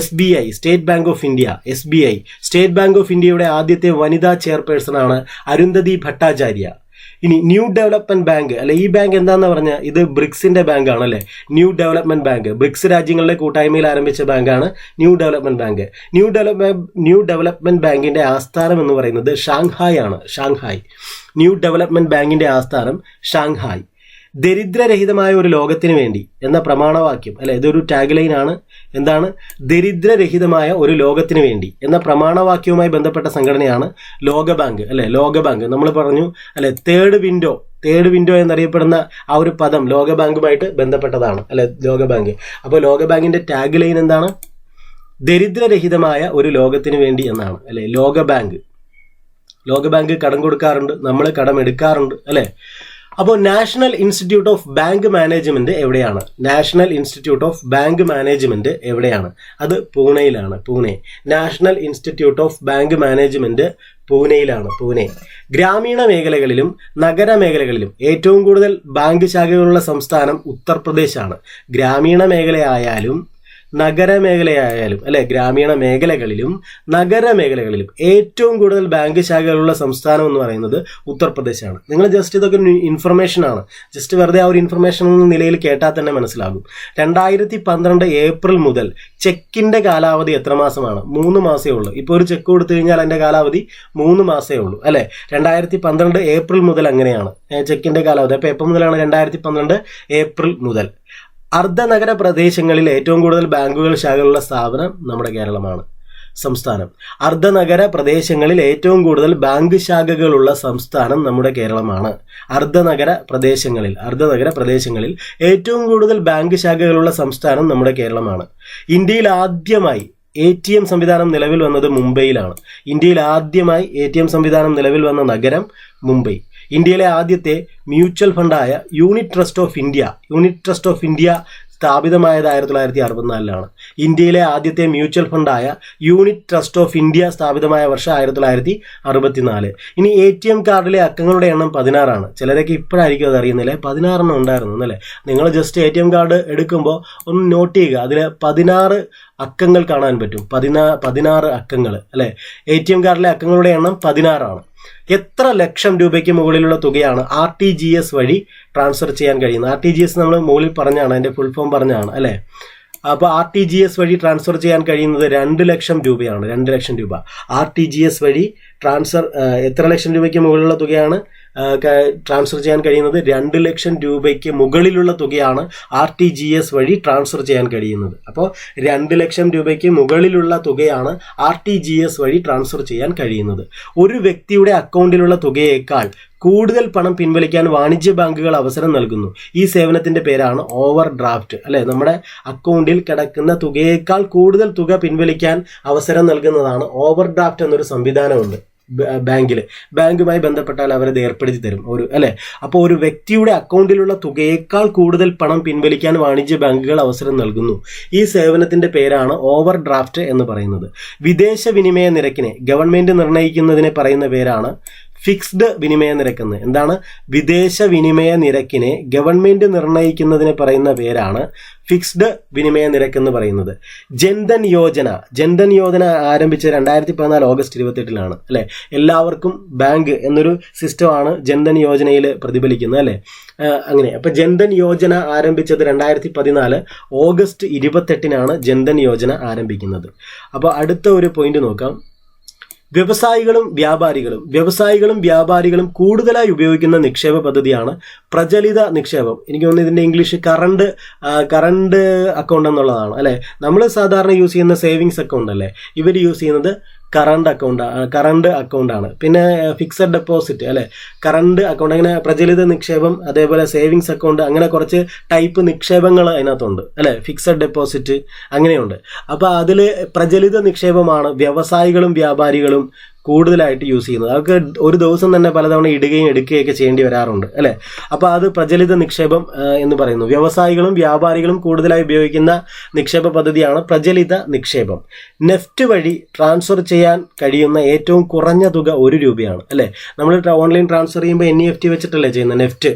A: SBI state bank of India, SBI state bank of ഇന്ത്യയുടെ ആദ്യത്തെ വനിതാ ചെയർപേഴ്സൺ ആണ് അരുന്ധതി ഭട്ടാചാര്യ. ഇനി ന്യൂ ഡെവലപ്മെന്റ് ബാങ്ക്, അല്ലെ? ഈ ബാങ്ക് എന്താന്ന് പറഞ്ഞാൽ ഇത് ബ്രിക്സിന്റെ ബാങ്കാണ്, അല്ലെ? ന്യൂ ഡെവലപ്മെന്റ് ബാങ്ക് ബ്രിക്സ് രാജ്യങ്ങളുടെ കൂട്ടായ്മയിൽ ആരംഭിച്ച ബാങ്കാണ് new development bank. New development ബാങ്കിന്റെ ആസ്ഥാനം എന്ന് പറയുന്നത് ഷാങ്ഹായ് ആണ്. ന്യൂ ഡെവലപ്മെന്റ് ബാങ്കിന്റെ ആസ്ഥാനം ഷാങ്ഹായ്. ദരിദ്രരഹിതമായ ഒരു ലോകത്തിന് വേണ്ടി എന്ന പ്രമാണവാക്യം, അല്ലെ? ഇതൊരു ടാഗ് ലൈൻ ആണ്. എന്താണ്? ദരിദ്രരഹിതമായ ഒരു ലോകത്തിന് വേണ്ടി എന്ന പ്രമാണവാക്യവുമായി ബന്ധപ്പെട്ട സംഘടനയാണ് ലോകബാങ്ക്, അല്ലെ? ലോകബാങ്ക് നമ്മൾ പറഞ്ഞു, അല്ലെ? തേർഡ് വിൻഡോ എന്നറിയപ്പെടുന്ന ആ ഒരു പദം ലോകബാങ്കുമായിട്ട് ബന്ധപ്പെട്ടതാണ്, അല്ലെ? ലോകബാങ്ക്. അപ്പോൾ ലോകബാങ്കിന്റെ ടാഗ് ലൈൻ എന്താണ്? ദരിദ്രരഹിതമായ ഒരു ലോകത്തിന് വേണ്ടി എന്നാണ്, അല്ലെ? ലോകബാങ്ക് കടം കൊടുക്കാറുണ്ട്, നമ്മൾ കടം എടുക്കാറുണ്ട്, അല്ലെ? അപ്പോൾ national institute of bank management എവിടെയാണ്? അത് പൂനെയിലാണ്. National institute of bank management പൂനെയിലാണ്. ഗ്രാമീണ മേഖലകളിലും നഗരമേഖലകളിലും ഏറ്റവും കൂടുതൽ ബാങ്ക് ശാഖകളുള്ള സംസ്ഥാനം ഉത്തർപ്രദേശാണ്. ഗ്രാമീണ മേഖലയായാലും നഗരമേഖലയായാലും, അല്ലെ? ഗ്രാമീണ മേഖലകളിലും നഗരമേഖലകളിലും ഏറ്റവും കൂടുതൽ ബാങ്ക് ശാഖകളുള്ള സംസ്ഥാനം എന്ന് പറയുന്നത് ഉത്തർപ്രദേശാണ്. നിങ്ങൾ ജസ്റ്റ് ഇതൊക്കെ ഇൻഫർമേഷൻ ആണ്, ജസ്റ്റ് വെറുതെ ആ ഒരു ഇൻഫർമേഷൻ എന്ന നിലയിൽ കേട്ടാൽ തന്നെ മനസ്സിലാകും. 2012 ഏപ്രിൽ മുതൽ ചെക്കിന്റെ കാലാവധി എത്ര മാസമാണ്? 3 മാസമേ ഉള്ളൂ. ഇപ്പോൾ ഒരു ചെക്ക് കൊടുത്തു കഴിഞ്ഞാൽ അതിന്റെ കാലാവധി 3 മാസമേ ഉള്ളൂ, അല്ലെ? 2012 ഏപ്രിൽ മുതൽ അങ്ങനെയാണ് ചെക്കിന്റെ കാലാവധി. അപ്പൊ എപ്പോൾ മുതലാണ്? 2012 ഏപ്രിൽ മുതൽ. അർദ്ധനഗര പ്രദേശങ്ങളിൽ ഏറ്റവും കൂടുതൽ ബാങ്കുകൾ ശാഖകളുള്ള സ്ഥാപനം നമ്മുടെ കേരളമാണ്, സംസ്ഥാനം. അർദ്ധനഗര പ്രദേശങ്ങളിൽ ഏറ്റവും കൂടുതൽ ബാങ്ക് ശാഖകളുള്ള സംസ്ഥാനം നമ്മുടെ കേരളമാണ്. അർദ്ധനഗര പ്രദേശങ്ങളിൽ ഏറ്റവും കൂടുതൽ ബാങ്ക് ശാഖകളുള്ള സംസ്ഥാനം നമ്മുടെ കേരളമാണ്. ഇന്ത്യയിൽ ആദ്യമായി ATM സംവിധാനം നിലവിൽ വന്നത് മുംബൈയിലാണ്. നഗരം മുംബൈ. ഇന്ത്യയിലെ ആദ്യത്തെ മ്യൂച്വൽ ഫണ്ടായ യൂണിറ്റ് ട്രസ്റ്റ് ഓഫ് ഇന്ത്യ സ്ഥാപിതമായത് 1964 ഇന്ത്യയിലെ ആദ്യത്തെ മ്യൂച്വൽ ഫണ്ടായ യൂണിറ്റ് ട്രസ്റ്റ് ഓഫ് ഇന്ത്യ സ്ഥാപിതമായ വർഷം 1964. ഇനി ATM കാർഡിലെ അക്കങ്ങളുടെ എണ്ണം 16. ചിലരൊക്കെ ഇപ്പോഴായിരിക്കും അത് അറിയുന്നില്ലേ, 16 ഉണ്ടായിരുന്നു, അല്ലേ? നിങ്ങൾ ജസ്റ്റ് ATM കാർഡ് എടുക്കുമ്പോൾ ഒന്ന് നോട്ട് ചെയ്യുക, അതിൽ 16 അക്കങ്ങൾ കാണാൻ പറ്റും. 16 അക്കങ്ങൾ, അല്ലെ? ATM കാർഡിലെ അക്കങ്ങളുടെ എണ്ണം 16. എത്ര ലക്ഷം രൂപയ്ക്ക് മുകളിലുള്ള തുകയാണ് RTGS വഴി ട്രാൻസ്ഫർ ചെയ്യാൻ കഴിയുന്നത്? RTGS നമ്മൾ മുകളിൽ പറഞ്ഞാണ്, അതിന്റെ ഫുൾ ഫോം പറഞ്ഞാണ്, അല്ലെ? അപ്പോൾ RTGS വഴി ട്രാൻസ്ഫർ ചെയ്യാൻ കഴിയുന്നത് 2 ലക്ഷം രൂപയാണ്. 2 ലക്ഷം രൂപ RTGS വഴി ട്രാൻസ്ഫർ. എത്ര ലക്ഷം രൂപയ്ക്ക് മുകളിലുള്ള തുകയാണ് ട്രാൻസ്ഫർ ചെയ്യാൻ കഴിയുന്നത്? 2 ലക്ഷം രൂപയ്ക്ക് മുകളിലുള്ള തുകയാണ് RTGS വഴി ട്രാൻസ്ഫർ ചെയ്യാൻ കഴിയുന്നത്. അപ്പോൾ 2 ലക്ഷം രൂപയ്ക്ക് മുകളിലുള്ള തുകയാണ് RTGS വഴി ട്രാൻസ്ഫർ ചെയ്യാൻ കഴിയുന്നത്. ഒരു വ്യക്തിയുടെ അക്കൗണ്ടിലുള്ള തുകയേക്കാൾ കൂടുതൽ പണം പിൻവലിക്കാൻ വാണിജ്യ ബാങ്കുകൾ അവസരം നൽകുന്നു. ഈ സേവനത്തിന്റെ പേരാണ് ഓവർ ഡ്രാഫ്റ്റ്, അല്ലെ? നമ്മുടെ അക്കൗണ്ടിൽ കിടക്കുന്ന തുകയേക്കാൾ കൂടുതൽ തുക പിൻവലിക്കാൻ അവസരം നൽകുന്നതാണ് ഓവർ ഡ്രാഫ്റ്റ് എന്നൊരു സംവിധാനമുണ്ട് ബാങ്കുമായി ബന്ധപ്പെട്ടാൽ അവരത് ഏർപ്പെടുത്തി തരും, അല്ലെ? അപ്പോൾ ഒരു വ്യക്തിയുടെ അക്കൗണ്ടിലുള്ള തുകയേക്കാൾ കൂടുതൽ പണം പിൻവലിക്കാൻ വാണിജ്യ ബാങ്കുകൾ അവസരം നൽകുന്നു. ഈ സേവനത്തിന്റെ പേരാണ് ഓവർ ഡ്രാഫ്റ്റ് എന്ന് പറയുന്നത്. വിദേശ വിനിമയ നിരക്കിനെ ഗവൺമെന്റ് നിർണ്ണയിക്കുന്നതിനെ പറയുന്ന പേരാണ് ഫിക്സ്ഡ് വിനിമയ നിരക്ക്. എന്താണ്? വിദേശ വിനിമയ നിരക്കിനെ ഗവൺമെന്റ് നിർണ്ണയിക്കുന്നതിനെ പറയുന്ന പേരാണ് ഫിക്സ്ഡ് വിനിമയ നിരക്ക് എന്ന് പറയുന്നത്. ജൻധൻ യോജന ആരംഭിച്ച 2014 ഓഗസ്റ്റ് 28, അല്ലെ? എല്ലാവർക്കും ബാങ്ക് എന്നൊരു സിസ്റ്റമാണ് ജൻധൻ യോജനയിൽ പ്രതിഫലിക്കുന്നത്, അല്ലെ? അങ്ങനെ. അപ്പൊ ജൻധൻ യോജന ആരംഭിച്ചത് 2014 ഓഗസ്റ്റ് 28 ജൻധൻ യോജന ആരംഭിക്കുന്നത്. അപ്പോൾ അടുത്ത ഒരു പോയിന്റ് നോക്കാം. വ്യവസായികളും വ്യാപാരികളും കൂടുതലായി ഉപയോഗിക്കുന്ന നിക്ഷേപ പദ്ധതിയാണ് പ്രചലിത നിക്ഷേപം. എനിക്ക് തോന്നുന്നു ഇതിന്റെ ഇംഗ്ലീഷ് കറണ്ട് അക്കൗണ്ട് എന്നുള്ളതാണ് അല്ലെ. നമ്മൾ സാധാരണ യൂസ് ചെയ്യുന്ന സേവിങ്സ് അക്കൗണ്ട് അല്ലേ, ഇവർ യൂസ് ചെയ്യുന്നത് കറണ്ട് അക്കൗണ്ടാണ്. പിന്നെ ഫിക്സഡ് ഡെപ്പോസിറ്റ് അല്ലെ, കറണ്ട് അക്കൗണ്ട്, അങ്ങനെ പ്രചലിത നിക്ഷേപം, അതേപോലെ സേവിങ്സ് അക്കൗണ്ട്, അങ്ങനെ കുറച്ച് ടൈപ്പ് നിക്ഷേപങ്ങൾ അതിനകത്തുണ്ട് അല്ലെ. ഫിക്സഡ് ഡെപ്പോസിറ്റ് അങ്ങനെയുണ്ട്. അപ്പോൾ അതിൽ പ്രചലിത നിക്ഷേപമാണ് വ്യവസായികളും വ്യാപാരികളും കൂടുതലായിട്ട് യൂസ് ചെയ്യുന്നത്. അവർക്ക് ഒരു ദിവസം തന്നെ പലതവണ ഇടുകയും എടുക്കുകയൊക്കെ ചെയ്യേണ്ടി വരാറുണ്ട് അല്ലെ. അപ്പോൾ അത് പ്രചലിത നിക്ഷേപം എന്ന് പറയുന്നു. വ്യവസായികളും വ്യാപാരികളും കൂടുതലായി ഉപയോഗിക്കുന്ന നിക്ഷേപ പദ്ധതിയാണ് പ്രചലിത നിക്ഷേപം. നെഫ്റ്റ് വഴി ട്രാൻസ്ഫർ ചെയ്യാൻ കഴിയുന്ന ഏറ്റവും കുറഞ്ഞ തുക 1 രൂപയാണ് അല്ലെ. നമ്മൾ ഓൺലൈൻ ട്രാൻസ്ഫർ ചെയ്യുമ്പോൾ NEFT വെച്ചിട്ടല്ലേ ചെയ്യുന്നത്.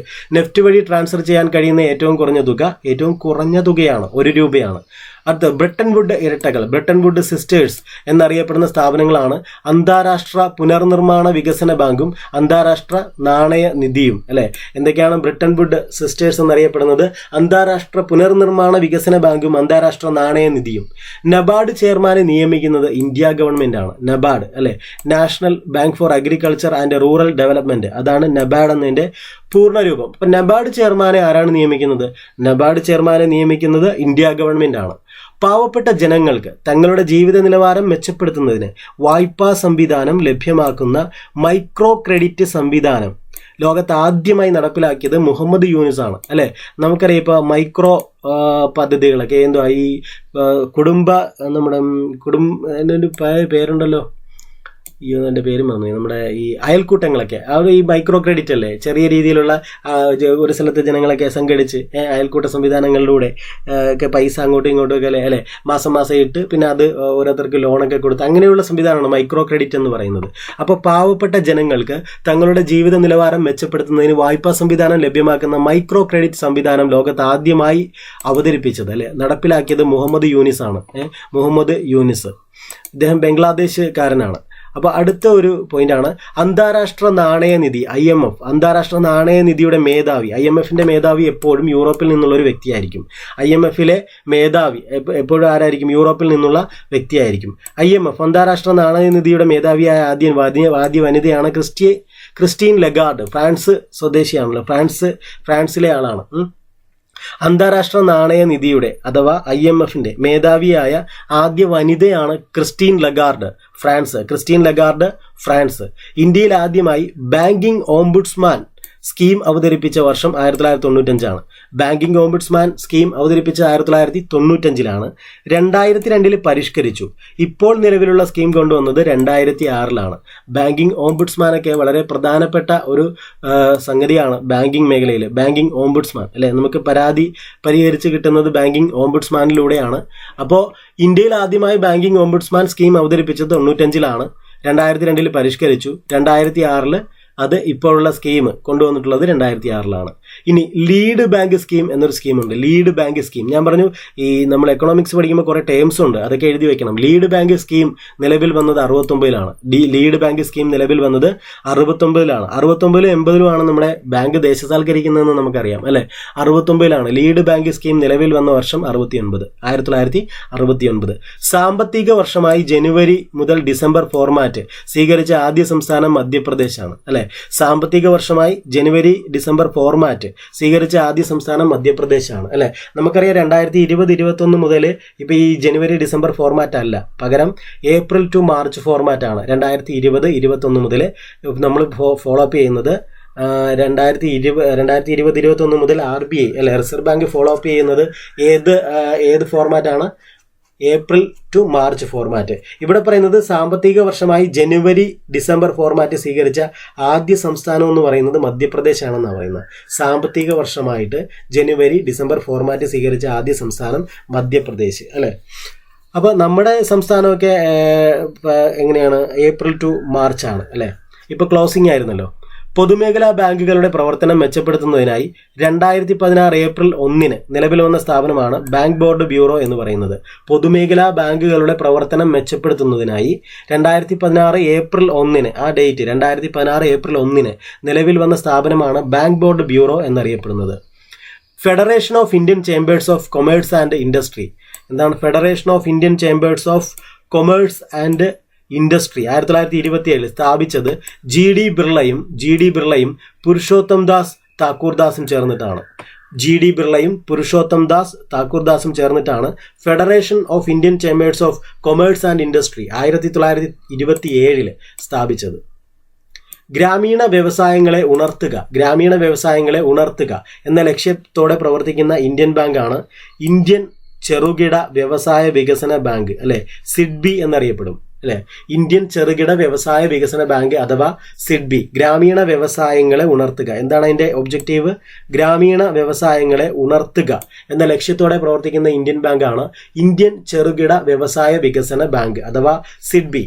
A: നെഫ്റ്റ് വഴി ട്രാൻസ്ഫർ ചെയ്യാൻ കഴിയുന്ന ഏറ്റവും കുറഞ്ഞ തുകയാണ് 1 രൂപയാണ്. അടുത്ത ബ്രിട്ടൻ വുഡ് ഇരട്ടകൾ, ബ്രിട്ടൻ വുഡ് സിസ്റ്റേഴ്സ് എന്നറിയപ്പെടുന്ന സ്ഥാപനങ്ങളാണ് അന്താരാഷ്ട്ര പുനർനിർമ്മാണ വികസന ബാങ്കും അന്താരാഷ്ട്ര നാണയ നിധിയും അല്ലെ. എന്തൊക്കെയാണ് ബ്രിട്ടൻ വുഡ് സിസ്റ്റേഴ്സ് എന്നറിയപ്പെടുന്നത്? അന്താരാഷ്ട്ര പുനർനിർമ്മാണ വികസന ബാങ്കും അന്താരാഷ്ട്ര നാണയ നിധിയും. നബാർഡ് ചെയർമാനെ നിയമിക്കുന്നത് ഇന്ത്യ ഗവൺമെന്റ് ആണ്. നബാർഡ് അല്ലെ, national bank for agriculture and rural development, അതാണ് നബാർഡ് എന്നതിന്റെ പൂർണ്ണരൂപം. അപ്പൊ നബാർഡ് ചെയർമാനെ ആരാണ് നിയമിക്കുന്നത്? നബാർഡ് ചെയർമാനെ നിയമിക്കുന്നത് ഇന്ത്യ ഗവൺമെന്റ് ആണ്. പാവപ്പെട്ട ജനങ്ങൾക്ക് തങ്ങളുടെ ജീവിത നിലവാരം മെച്ചപ്പെടുത്തുന്നതിന് വായ്പാ സംവിധാനം ലഭ്യമാക്കുന്ന മൈക്രോ ക്രെഡിറ്റ് സംവിധാനം ലോകത്ത് ആദ്യമായി നടപ്പിലാക്കിയത് മുഹമ്മദ് യൂനിസ് ആണ് അല്ലെ. നമുക്കറിയാം ഇപ്പോൾ മൈക്രോ പദ്ധതികളൊക്കെ എന്തുവാ, ഈ അതിനൊരു പേരുണ്ടല്ലോ, എൻ്റെ പേര് മറന്നു, നമ്മുടെ ഈ അയൽക്കൂട്ടങ്ങളൊക്കെ അവർ ഈ മൈക്രോ ക്രെഡിറ്റ് അല്ലേ, ചെറിയ രീതിയിലുള്ള ഒരു സ്ഥലത്തെ ജനങ്ങളൊക്കെ സംഘടിച്ച് അയൽക്കൂട്ട സംവിധാനങ്ങളിലൂടെ ഒക്കെ പൈസ അങ്ങോട്ടും ഇങ്ങോട്ടും ഒക്കെ അല്ലേ മാസം ഇട്ട് പിന്നെ അത് ഓരോരുത്തർക്ക് ലോണൊക്കെ കൊടുത്ത് അങ്ങനെയുള്ള സംവിധാനമാണ് മൈക്രോ ക്രെഡിറ്റ് എന്ന് പറയുന്നത്. അപ്പോൾ പാവപ്പെട്ട ജനങ്ങൾക്ക് തങ്ങളുടെ ജീവിത നിലവാരം മെച്ചപ്പെടുത്തുന്നതിന് വായ്പാ സംവിധാനം ലഭ്യമാക്കുന്ന മൈക്രോ ക്രെഡിറ്റ് സംവിധാനം ലോകത്ത് ആദ്യമായി അവതരിപ്പിച്ചത് അല്ലെ, നടപ്പിലാക്കിയത് മുഹമ്മദ് യൂനിസ് ആണ്. മുഹമ്മദ് യൂനിസ്, ഇദ്ദേഹം ബംഗ്ലാദേശുകാരനാണ്. അപ്പോൾ അടുത്ത ഒരു പോയിന്റാണ് അന്താരാഷ്ട്ര നാണയനിധി IMF. അന്താരാഷ്ട്ര നാണയനിധിയുടെ മേധാവി, IMFന്റെ മേധാവി എപ്പോഴും യൂറോപ്പിൽ നിന്നുള്ള ഒരു വ്യക്തിയായിരിക്കും. IMFലെ മേധാവി എപ്പോഴും ആരായിരിക്കും? യൂറോപ്പിൽ നിന്നുള്ള വ്യക്തിയായിരിക്കും. IMF അന്താരാഷ്ട്ര നാണയനിധിയുടെ മേധാവിയായ ആദ്യ വനിതയാണ് ക്രിസ്റ്റീൻ ലഗാർഡ്. ഫ്രാൻസ് സ്വദേശിയാണല്ലോ, ഫ്രാൻസിലെ ആളാണ്. അന്താരാഷ്ട്ര നാണയനിധിയുടെ അഥവാ IMFന്റെ മേധാവിയായ ആദ്യ വനിതയാണ് ക്രിസ്റ്റീൻ ലഗാർഡ്, ഫ്രാൻസ്. ഇന്ത്യയിൽ ആദ്യമായി ബാങ്കിംഗ് ഓംബുഡ്സ്മാൻ സ്കീം അവതരിപ്പിച്ച വർഷം 1995 ബാങ്കിംഗ് ഓംബുഡ്സ്മാൻ സ്കീം അവതരിപ്പിച്ച 1995 2002 പരിഷ്കരിച്ചു. ഇപ്പോൾ നിലവിലുള്ള സ്കീം കൊണ്ടുവന്നത് 2006 ബാങ്കിംഗ് ഓംബുഡ്സ്മാനൊക്കെ വളരെ പ്രധാനപ്പെട്ട ഒരു സംഗതിയാണ് ബാങ്കിംഗ് മേഖലയിൽ. ബാങ്കിംഗ് ഓംബുഡ്സ്മാൻ അല്ലെ, നമുക്ക് പരാതി പരിഹരിച്ച് കിട്ടുന്നത് ബാങ്കിംഗ് ഓംബുഡ്സ്മാനിലൂടെയാണ്. അപ്പോൾ ഇന്ത്യയിൽ ആദ്യമായി ബാങ്കിംഗ് ഓംബുഡ്സ്മാൻ സ്കീം അവതരിപ്പിച്ചത് 1995 2002 പരിഷ്കരിച്ചു. 2006 അത് ഇപ്പോഴുള്ള സ്കീം കൊണ്ടുവന്നിട്ടുള്ളത് 2006 ഇനി ലീഡ് ബാങ്ക് സ്കീം എന്നൊരു സ്കീമുണ്ട്. ലീഡ് ബാങ്ക് സ്കീം ഞാൻ പറഞ്ഞു, ഈ നമ്മൾ എക്കണോമിക്സ് പഠിക്കുമ്പോൾ കുറേ ടേംസ് ഉണ്ട്, അതൊക്കെ എഴുതി വെക്കണം. ലീഡ് ബാങ്ക് സ്കീം നിലവിൽ വന്നത് 69 ലീഡ് ബാങ്ക് സ്കീം നിലവിൽ വന്നത് 69 80 നമ്മുടെ ബാങ്ക് ദേശസാൽക്കരിക്കുന്നതെന്ന് നമുക്കറിയാം അല്ലെ. 69 ലീഡ് ബാങ്ക് സ്കീം നിലവിൽ വന്ന വർഷം 1969. സാമ്പത്തിക വർഷമായി ജനുവരി മുതൽ ഡിസംബർ ഫോർമാറ്റ് സ്വീകരിച്ച ആദ്യ സംസ്ഥാനം മധ്യപ്രദേശാണ് അല്ലെ. സാമ്പത്തിക വർഷമായി ജനുവരി ഡിസംബർ ഫോർമാറ്റ് സ്വീകരിച്ച ആദ്യ സംസ്ഥാനം മധ്യപ്രദേശാണ് അല്ലെ. നമുക്കറിയാം 2020-21 മുതൽ ഇപ്പൊ ഈ ജനുവരി ഡിസംബർ ഫോർമാറ്റ് അല്ല, പകരം ഏപ്രിൽ ടു മാർച്ച് ഫോർമാറ്റ് ആണ് 2020-21 മുതൽ നമ്മൾ ഫോളോ അപ്പ് ചെയ്യുന്നത്. 2020-21 മുതൽ RBI അല്ലെ, റിസർവ് ബാങ്ക് ഫോളോ അപ്പ് ചെയ്യുന്നത് ഏത് ഫോർമാറ്റ് ആണ്? April to March format. ഇവിടെ പറയുന്നത് സാമ്പത്തിക വർഷമായി ജനുവരി ഡിസംബർ ഫോർമാറ്റ് സ്വീകരിച്ച ആദ്യ സംസ്ഥാനം എന്ന് പറയുന്നത് മധ്യപ്രദേശ് ആണെന്നാണ് പറയുന്നത്. സാമ്പത്തിക വർഷമായിട്ട് ജനുവരി ഡിസംബർ ഫോർമാറ്റ് സ്വീകരിച്ച ആദ്യ സംസ്ഥാനം മധ്യപ്രദേശ് അല്ലേ. അപ്പോൾ നമ്മുടെ സംസ്ഥാനമൊക്കെ എങ്ങനെയാണ്? ഏപ്രിൽ ടു മാർച്ച് ആണ് അല്ലേ. ഇപ്പോൾ ക്ലോസിംഗ് ആയിരുന്നല്ലോ. പൊതുമേഖലാ ബാങ്കുകളുടെ പ്രവർത്തനം മെച്ചപ്പെടുത്തുന്നതിനായി 2016 ഏപ്രിൽ 1 നിലവിൽ വന്ന സ്ഥാപനമാണ് ബാങ്ക് ബോർഡ് ബ്യൂറോ എന്ന് പറയുന്നത്. പൊതുമേഖലാ ബാങ്കുകളുടെ പ്രവർത്തനം മെച്ചപ്പെടുത്തുന്നതിനായി 2016 ഏപ്രിൽ 1 ആ ഡേറ്റ് 2016 ഏപ്രിൽ 1 നിലവിൽ വന്ന സ്ഥാപനമാണ് ബാങ്ക് ബോർഡ് ബ്യൂറോ എന്നറിയപ്പെടുന്നത്. Federation of Indian chambers of commerce and industry. എന്താണ് federation of Indian chambers of commerce and industry 1927 സ്ഥാപിച്ചത് ജി ഡി ബിർളയും പുരുഷോത്തം ദാസ് താക്കൂർദാസും ചേർന്നിട്ടാണ്. ജി ഡി ബിർളയും പുരുഷോത്തം ദാസ് താക്കൂർദാസും ചേർന്നിട്ടാണ് federation of Indian chambers of commerce and industry 1927 സ്ഥാപിച്ചത്. ഗ്രാമീണ വ്യവസായങ്ങളെ ഉണർത്തുക എന്ന ലക്ഷ്യത്തോടെ പ്രവർത്തിക്കുന്ന ഇന്ത്യൻ ബാങ്കാണ് ഇന്ത്യൻ ചെറുകിട വ്യവസായ വികസന ബാങ്ക്, അല്ലെ, സിഡ്ബി എന്നറിയപ്പെടും, അല്ലെ. ഇന്ത്യൻ ചെറുകിട വ്യവസായ വികസന ബാങ്ക് അഥവാ സിഡ്ബി. ഗ്രാമീണ വ്യവസായങ്ങളെ ഉണർത്തുക, എന്താണ് അതിന്റെ ഒബ്ജക്റ്റീവ്? ഗ്രാമീണ വ്യവസായങ്ങളെ ഉണർത്തുക എന്ന ലക്ഷ്യത്തോടെ പ്രവർത്തിക്കുന്ന ഇന്ത്യൻ ബാങ്കാണ് ഇന്ത്യൻ ചെറുകിട വ്യവസായ വികസന ബാങ്ക് അഥവാ സിഡ്ബി.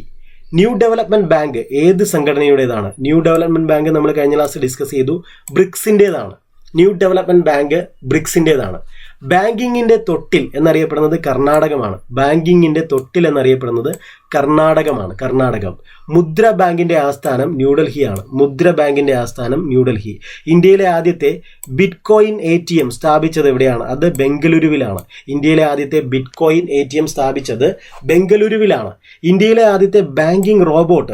A: ന്യൂ ഡെവലപ്മെന്റ് ബാങ്ക് ഏത് സംഘടനയുടേതാണ്? ന്യൂ ഡെവലപ്മെന്റ് ബാങ്ക് നമ്മൾ കഴിഞ്ഞ ക്ലാസ് ഡിസ്കസ് ചെയ്തു, ബ്രിക്സിൻ്റെതാണ്. ന്യൂ ഡെവലപ്മെന്റ് ബാങ്ക് ബ്രിക്സിൻ്റെതാണ്. ബാങ്കിങ്ങിന്റെ തൊട്ടിൽ എന്നറിയപ്പെടുന്നത് കർണാടകമാണ്. കർണാടകം. മുദ്ര ബാങ്കിന്റെ ആസ്ഥാനം ന്യൂഡൽഹിയാണ്. ഇന്ത്യയിലെ ആദ്യത്തെ ബിറ്റ്കോയിൻ ATM സ്ഥാപിച്ചത് എവിടെയാണ്? അത് ബംഗളൂരുവിലാണ്. ബംഗളൂരുവിലാണ്. ഇന്ത്യയിലെ ആദ്യത്തെ ബാങ്കിംഗ് റോബോട്ട്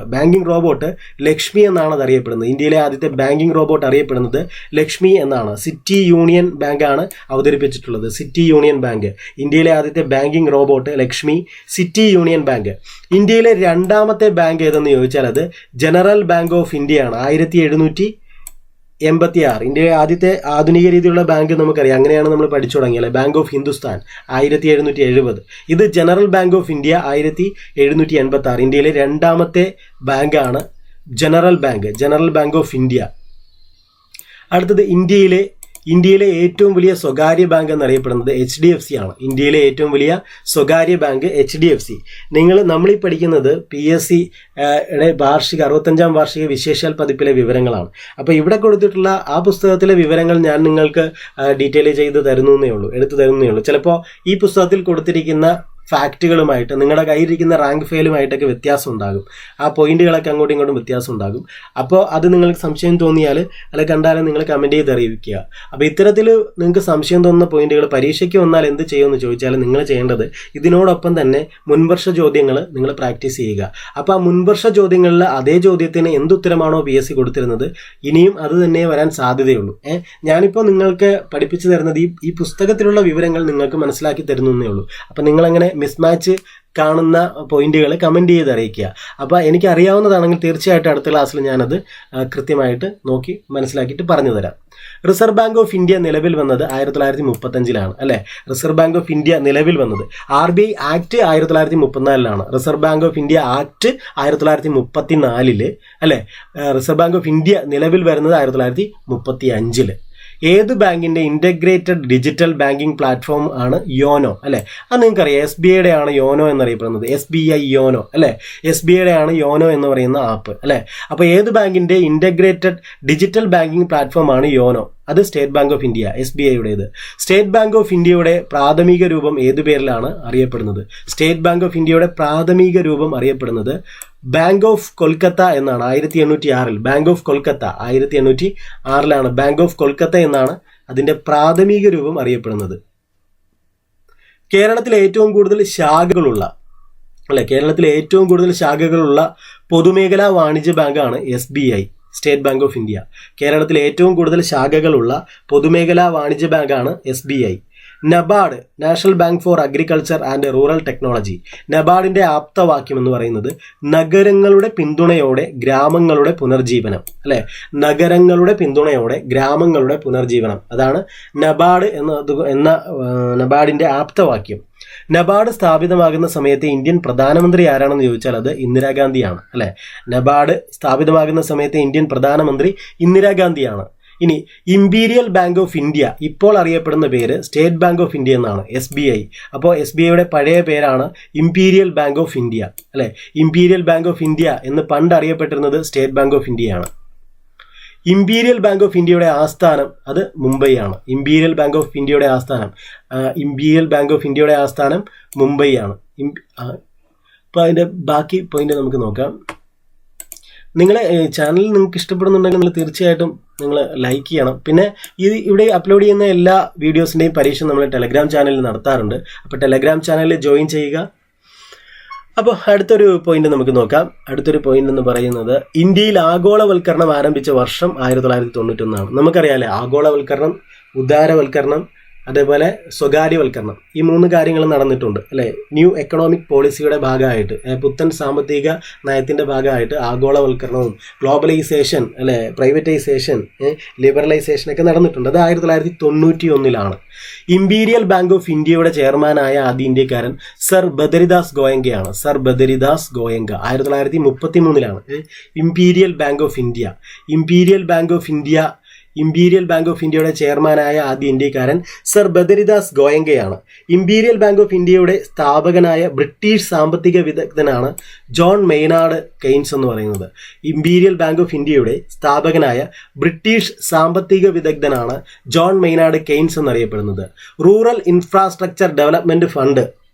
A: ലക്ഷ്മി എന്നാണ് അത് അറിയപ്പെടുന്നത്. ഇന്ത്യയിലെ ആദ്യത്തെ ബാങ്കിംഗ് റോബോട്ട് അറിയപ്പെടുന്നത് ലക്ഷ്മി എന്നാണ്. സിറ്റി യൂണിയൻ ബാങ്കാണ് അവതരിപ്പിച്ചിട്ടുള്ളത്. City union bank. ഇന്ത്യയിലെ ആദ്യത്തെ banking robot Lakshmi, city union bank. ഇന്ത്യയിലെ രണ്ടാമത്തെ ബാങ്ക് ഏതെന്ന് ചോദിച്ചാൽ അത് ജനറൽ ബാങ്ക് ഓഫ് ഇന്ത്യയാണ്. 1786. ഇന്ത്യയിലെ ആദ്യത്തെ ആധുനിക രീതിയിലുള്ള ബാങ്ക് നമുക്കറിയാം, അങ്ങനെയാണ് നമ്മൾ പഠിച്ചു തുടങ്ങിയത്. Bank of Hindustan 1770. ഇത് ജനറൽ ബാങ്ക് ഓഫ് ഇന്ത്യ 1786. ഇന്ത്യയിലെ രണ്ടാമത്തെ ബാങ്കാണ് ജനറൽ ബാങ്ക് ഓഫ് ഇന്ത്യ. അടുത്തത് ഇന്ത്യയിലെ ഏറ്റവും വലിയ സ്വകാര്യ ബാങ്ക് എന്നറിയപ്പെടുന്നത് HDFC ആണ്. ഇന്ത്യയിലെ ഏറ്റവും വലിയ സ്വകാര്യ ബാങ്ക് HDFC. നമ്മളീ പഠിക്കുന്നത് PSCയുടെ 65ാം വാർഷിക വിശേഷാൽ പതിപ്പിലെ വിവരങ്ങളാണ്. അപ്പോൾ ഇവിടെ കൊടുത്തിട്ടുള്ള ആ പുസ്തകത്തിലെ വിവരങ്ങൾ ഞാൻ നിങ്ങൾക്ക് ഡീറ്റെയിൽ ചെയ്ത് എടുത്തു തരുന്നേ ഉള്ളൂ. ചിലപ്പോൾ ഈ പുസ്തകത്തിൽ കൊടുത്തിരിക്കുന്ന ഫാക്റ്റുകളുമായിട്ട് നിങ്ങളുടെ കയ്യിലിരിക്കുന്ന റാങ്ക് ഫയലുമായിട്ടൊക്കെ വ്യത്യാസം ഉണ്ടാകും. ആ പോയിന്റുകളൊക്കെ അങ്ങോട്ടും ഇങ്ങോട്ടും വ്യത്യാസം ഉണ്ടാകും. അപ്പോൾ അത് നിങ്ങൾക്ക് സംശയം തോന്നിയാൽ അല്ലെ കണ്ടാലും നിങ്ങൾ കമൻറ്റ് ചെയ്ത് അറിയിക്കുക. അപ്പോൾ ഇത്തരത്തിൽ നിങ്ങൾക്ക് സംശയം തോന്നുന്ന പോയിന്റുകൾ പരീക്ഷയ്ക്ക് വന്നാൽ എന്ത് ചെയ്യുമെന്ന് ചോദിച്ചാൽ നിങ്ങൾ ചെയ്യേണ്ടത് ഇതിനോടൊപ്പം തന്നെ മുൻവർഷ ചോദ്യങ്ങൾ നിങ്ങൾ പ്രാക്ടീസ് ചെയ്യുക. അപ്പോൾ ആ മുൻവർഷ ചോദ്യങ്ങളിൽ അതേ ചോദ്യത്തിന് എന്തുത്തരമാണോ PSC കൊടുത്തിരുന്നത് ഇനിയും അത് തന്നെ വരാൻ സാധ്യതയുള്ളൂ. ഞാനിപ്പോൾ നിങ്ങൾക്ക് പഠിപ്പിച്ചു തരുന്നത് ഈ പുസ്തകത്തിലുള്ള വിവരങ്ങൾ നിങ്ങൾക്ക് മനസ്സിലാക്കി തരുന്നേ ഉള്ളൂ. അപ്പോൾ നിങ്ങളങ്ങനെ മിസ്മാച്ച് കാണുന്ന പോയിന്റുകൾ കമൻറ്റ് ചെയ്ത് അറിയിക്കുക. അപ്പോൾ എനിക്ക് അറിയാവുന്നതാണെങ്കിൽ തീർച്ചയായിട്ടും അടുത്ത ക്ലാസ്സിൽ ഞാനത് കൃത്യമായിട്ട് നോക്കി മനസ്സിലാക്കിയിട്ട് പറഞ്ഞു തരാം. റിസർവ് ബാങ്ക് ഓഫ് ഇന്ത്യ നിലവിൽ വന്നത് 1935 അല്ലേ? റിസർവ് ബാങ്ക് ഓഫ് ഇന്ത്യ നിലവിൽ വന്നത് RBI act 1934 reserve bank of India act 1934 അല്ലേ? റിസർവ് ബാങ്ക് ഓഫ് ഇന്ത്യ നിലവിൽ വരുന്നത് 1935. ഏത് ബാങ്കിന്റെ ഇന്റഗ്രേറ്റഡ് ഡിജിറ്റൽ ബാങ്കിങ് പ്ലാറ്റ്ഫോം ആണ് യോനോ അല്ലെ? അത് നിങ്ങൾക്കറിയാം. SBIയുടെ ആണ് യോനോ എന്നറിയപ്പെടുന്നത്. SBI യോനോ അല്ലെ? SBIയുടെ ആണ് യോനോ എന്ന് പറയുന്ന ആപ്പ് അല്ലെ? അപ്പോൾ ഏത് ബാങ്കിന്റെ ഇന്റഗ്രേറ്റഡ് ഡിജിറ്റൽ ബാങ്കിങ് പ്ലാറ്റ്ഫോം ആണ് യോനോ? അത് സ്റ്റേറ്റ് ബാങ്ക് ഓഫ് ഇന്ത്യ, SBIയുടേത്. സ്റ്റേറ്റ് ബാങ്ക് ഓഫ് ഇന്ത്യയുടെ പ്രാഥമിക രൂപം ഏതു പേരിലാണ് അറിയപ്പെടുന്നത്? സ്റ്റേറ്റ് ബാങ്ക് ഓഫ് ഇന്ത്യയുടെ പ്രാഥമിക രൂപം അറിയപ്പെടുന്നത് ബാങ്ക് ഓഫ് കൊൽക്കത്ത എന്നാണ്. 1806 bank of Kolkata 1806 bank of Kolkata എന്നാണ് അതിന്റെ പ്രാഥമിക രൂപം അറിയപ്പെടുന്നത്. കേരളത്തിലെ ഏറ്റവും കൂടുതൽ ശാഖകളുള്ള പൊതുമേഖലാ വാണിജ്യ ബാങ്കാണ് SBI, state bank of India. കേരളത്തിലെ ഏറ്റവും കൂടുതൽ ശാഖകളുള്ള പൊതുമേഖലാ വാണിജ്യ ബാങ്കാണ് SBI. NABARD, national bank for agriculture and rural technology. നബാർഡിന്റെ ആപ്തവാക്യം എന്ന് പറയുന്നത് നഗരങ്ങളുടെ പിന്തുണയോടെ ഗ്രാമങ്ങളുടെ പുനർജീവനം അല്ലെ? നഗരങ്ങളുടെ പിന്തുണയോടെ ഗ്രാമങ്ങളുടെ പുനർജീവനം, അതാണ് നബാർഡ് എന്ന നബാർഡിന്റെ ആപ്തവാക്യം. നബാർഡ് സ്ഥാപിതമാകുന്ന സമയത്ത് ഇന്ത്യൻ പ്രധാനമന്ത്രി ആരാണെന്ന് ചോദിച്ചാൽ അത് ഇന്ദിരാഗാന്ധിയാണ് അല്ലെ? നബാർഡ് സ്ഥാപിതമാകുന്ന സമയത്ത് ഇന്ത്യൻ പ്രധാനമന്ത്രി ഇന്ദിരാഗാന്ധിയാണ്. ഇനി ഇമ്പീരിയൽ ബാങ്ക് ഓഫ് ഇന്ത്യ ഇപ്പോൾ അറിയപ്പെടുന്ന പേര് സ്റ്റേറ്റ് ബാങ്ക് ഓഫ് ഇന്ത്യ എന്നാണ്, SBI. അപ്പോൾ SBIയുടെ പഴയ പേരാണ് ഇമ്പീരിയൽ ബാങ്ക് ഓഫ് ഇന്ത്യ അല്ലെ? ഇമ്പീരിയൽ ബാങ്ക് ഓഫ് ഇന്ത്യ എന്ന് പണ്ട് അറിയപ്പെട്ടിരുന്നത് സ്റ്റേറ്റ് ബാങ്ക് ഓഫ് ഇന്ത്യയാണ്. ഇമ്പീരിയൽ ബാങ്ക് ഓഫ് ഇന്ത്യയുടെ ആസ്ഥാനം അത് മുംബൈ ആണ്. ഇമ്പീരിയൽ ബാങ്ക് ഓഫ് ഇന്ത്യയുടെ ആസ്ഥാനം മുംബൈ ആണ്. അപ്പോൾ അതിൻ്റെ ബാക്കി പോയിന്റ് നമുക്ക് നോക്കാം. നിങ്ങളെ ചാനൽ നിങ്ങൾക്ക് ഇഷ്ടപ്പെടുന്നുണ്ടെങ്കിൽ നിങ്ങൾ തീർച്ചയായിട്ടും നിങ്ങൾ ലൈക്ക് ചെയ്യണം. പിന്നെ ഇവിടെ അപ്ലോഡ് ചെയ്യുന്ന എല്ലാ വീഡിയോസിൻ്റെയും പരീക്ഷ നമ്മൾ ടെലഗ്രാം ചാനലിൽ നടത്താറുണ്ട്. അപ്പോൾ ടെലഗ്രാം ചാനലിൽ ജോയിൻ ചെയ്യുക. അപ്പോൾ അടുത്തൊരു പോയിന്റ് നമുക്ക് നോക്കാം. അടുത്തൊരു പോയിന്റ് എന്ന് പറയുന്നത് ഇന്ത്യയിൽ ആഗോളവൽക്കരണം ആരംഭിച്ച വർഷം 1991. നമുക്കറിയാമല്ലേ, ആഗോളവൽക്കരണം, ഉദാരവൽക്കരണം, അതേപോലെ സ്വകാര്യവൽക്കരണം, ഈ 3 കാര്യങ്ങൾ നടന്നിട്ടുണ്ട് അല്ലേ. ന്യൂ എക്കണോമിക് പോളിസിയുടെ ഭാഗമായിട്ട്, പുത്തൻ സാമ്പത്തിക നയത്തിൻ്റെ ഭാഗമായിട്ട് ആഗോളവൽക്കരണവും ഗ്ലോബലൈസേഷൻ അല്ലെ, പ്രൈവറ്റൈസേഷൻ, ലിബറലൈസേഷൻ ഒക്കെ നടന്നിട്ടുണ്ട്. അത് 1991. ഇമ്പീരിയൽ ബാങ്ക് ഓഫ് ഇന്ത്യയുടെ ചെയർമാനായ ആദ്യ ഇന്ത്യക്കാരൻ സർ ബദരിദാസ് ഗോയങ്കയാണ്. Sir Badridas Goenka 1933. Imperial bank of India, imperial bank of ഇന്ത്യയുടെ ചെയർമാനായ ആദ്യ ഇന്ത്യക്കാരൻ സർ ബദരിദാസ് ഗോയങ്കയാണ്. ഇമ്പീരിയൽ ബാങ്ക് ഓഫ് ഇന്ത്യയുടെ സ്ഥാപകനായ ബ്രിട്ടീഷ് സാമ്പത്തിക വിദഗ്ധനാണ് ജോൺ മെയ്നാർഡ് കെയ്ൻസ് എന്ന് പറയുന്നത്. ഇമ്പീരിയൽ ബാങ്ക് ഓഫ് ഇന്ത്യയുടെ സ്ഥാപകനായ ബ്രിട്ടീഷ് സാമ്പത്തിക വിദഗ്ധനാണ് ജോൺ മെയ്നാർഡ് കെയ്ൻസ് എന്നറിയപ്പെടുന്നത്. റൂറൽ ഇൻഫ്രാസ്ട്രക്ചർ ഡെവലപ്മെന്റ് ഫണ്ട്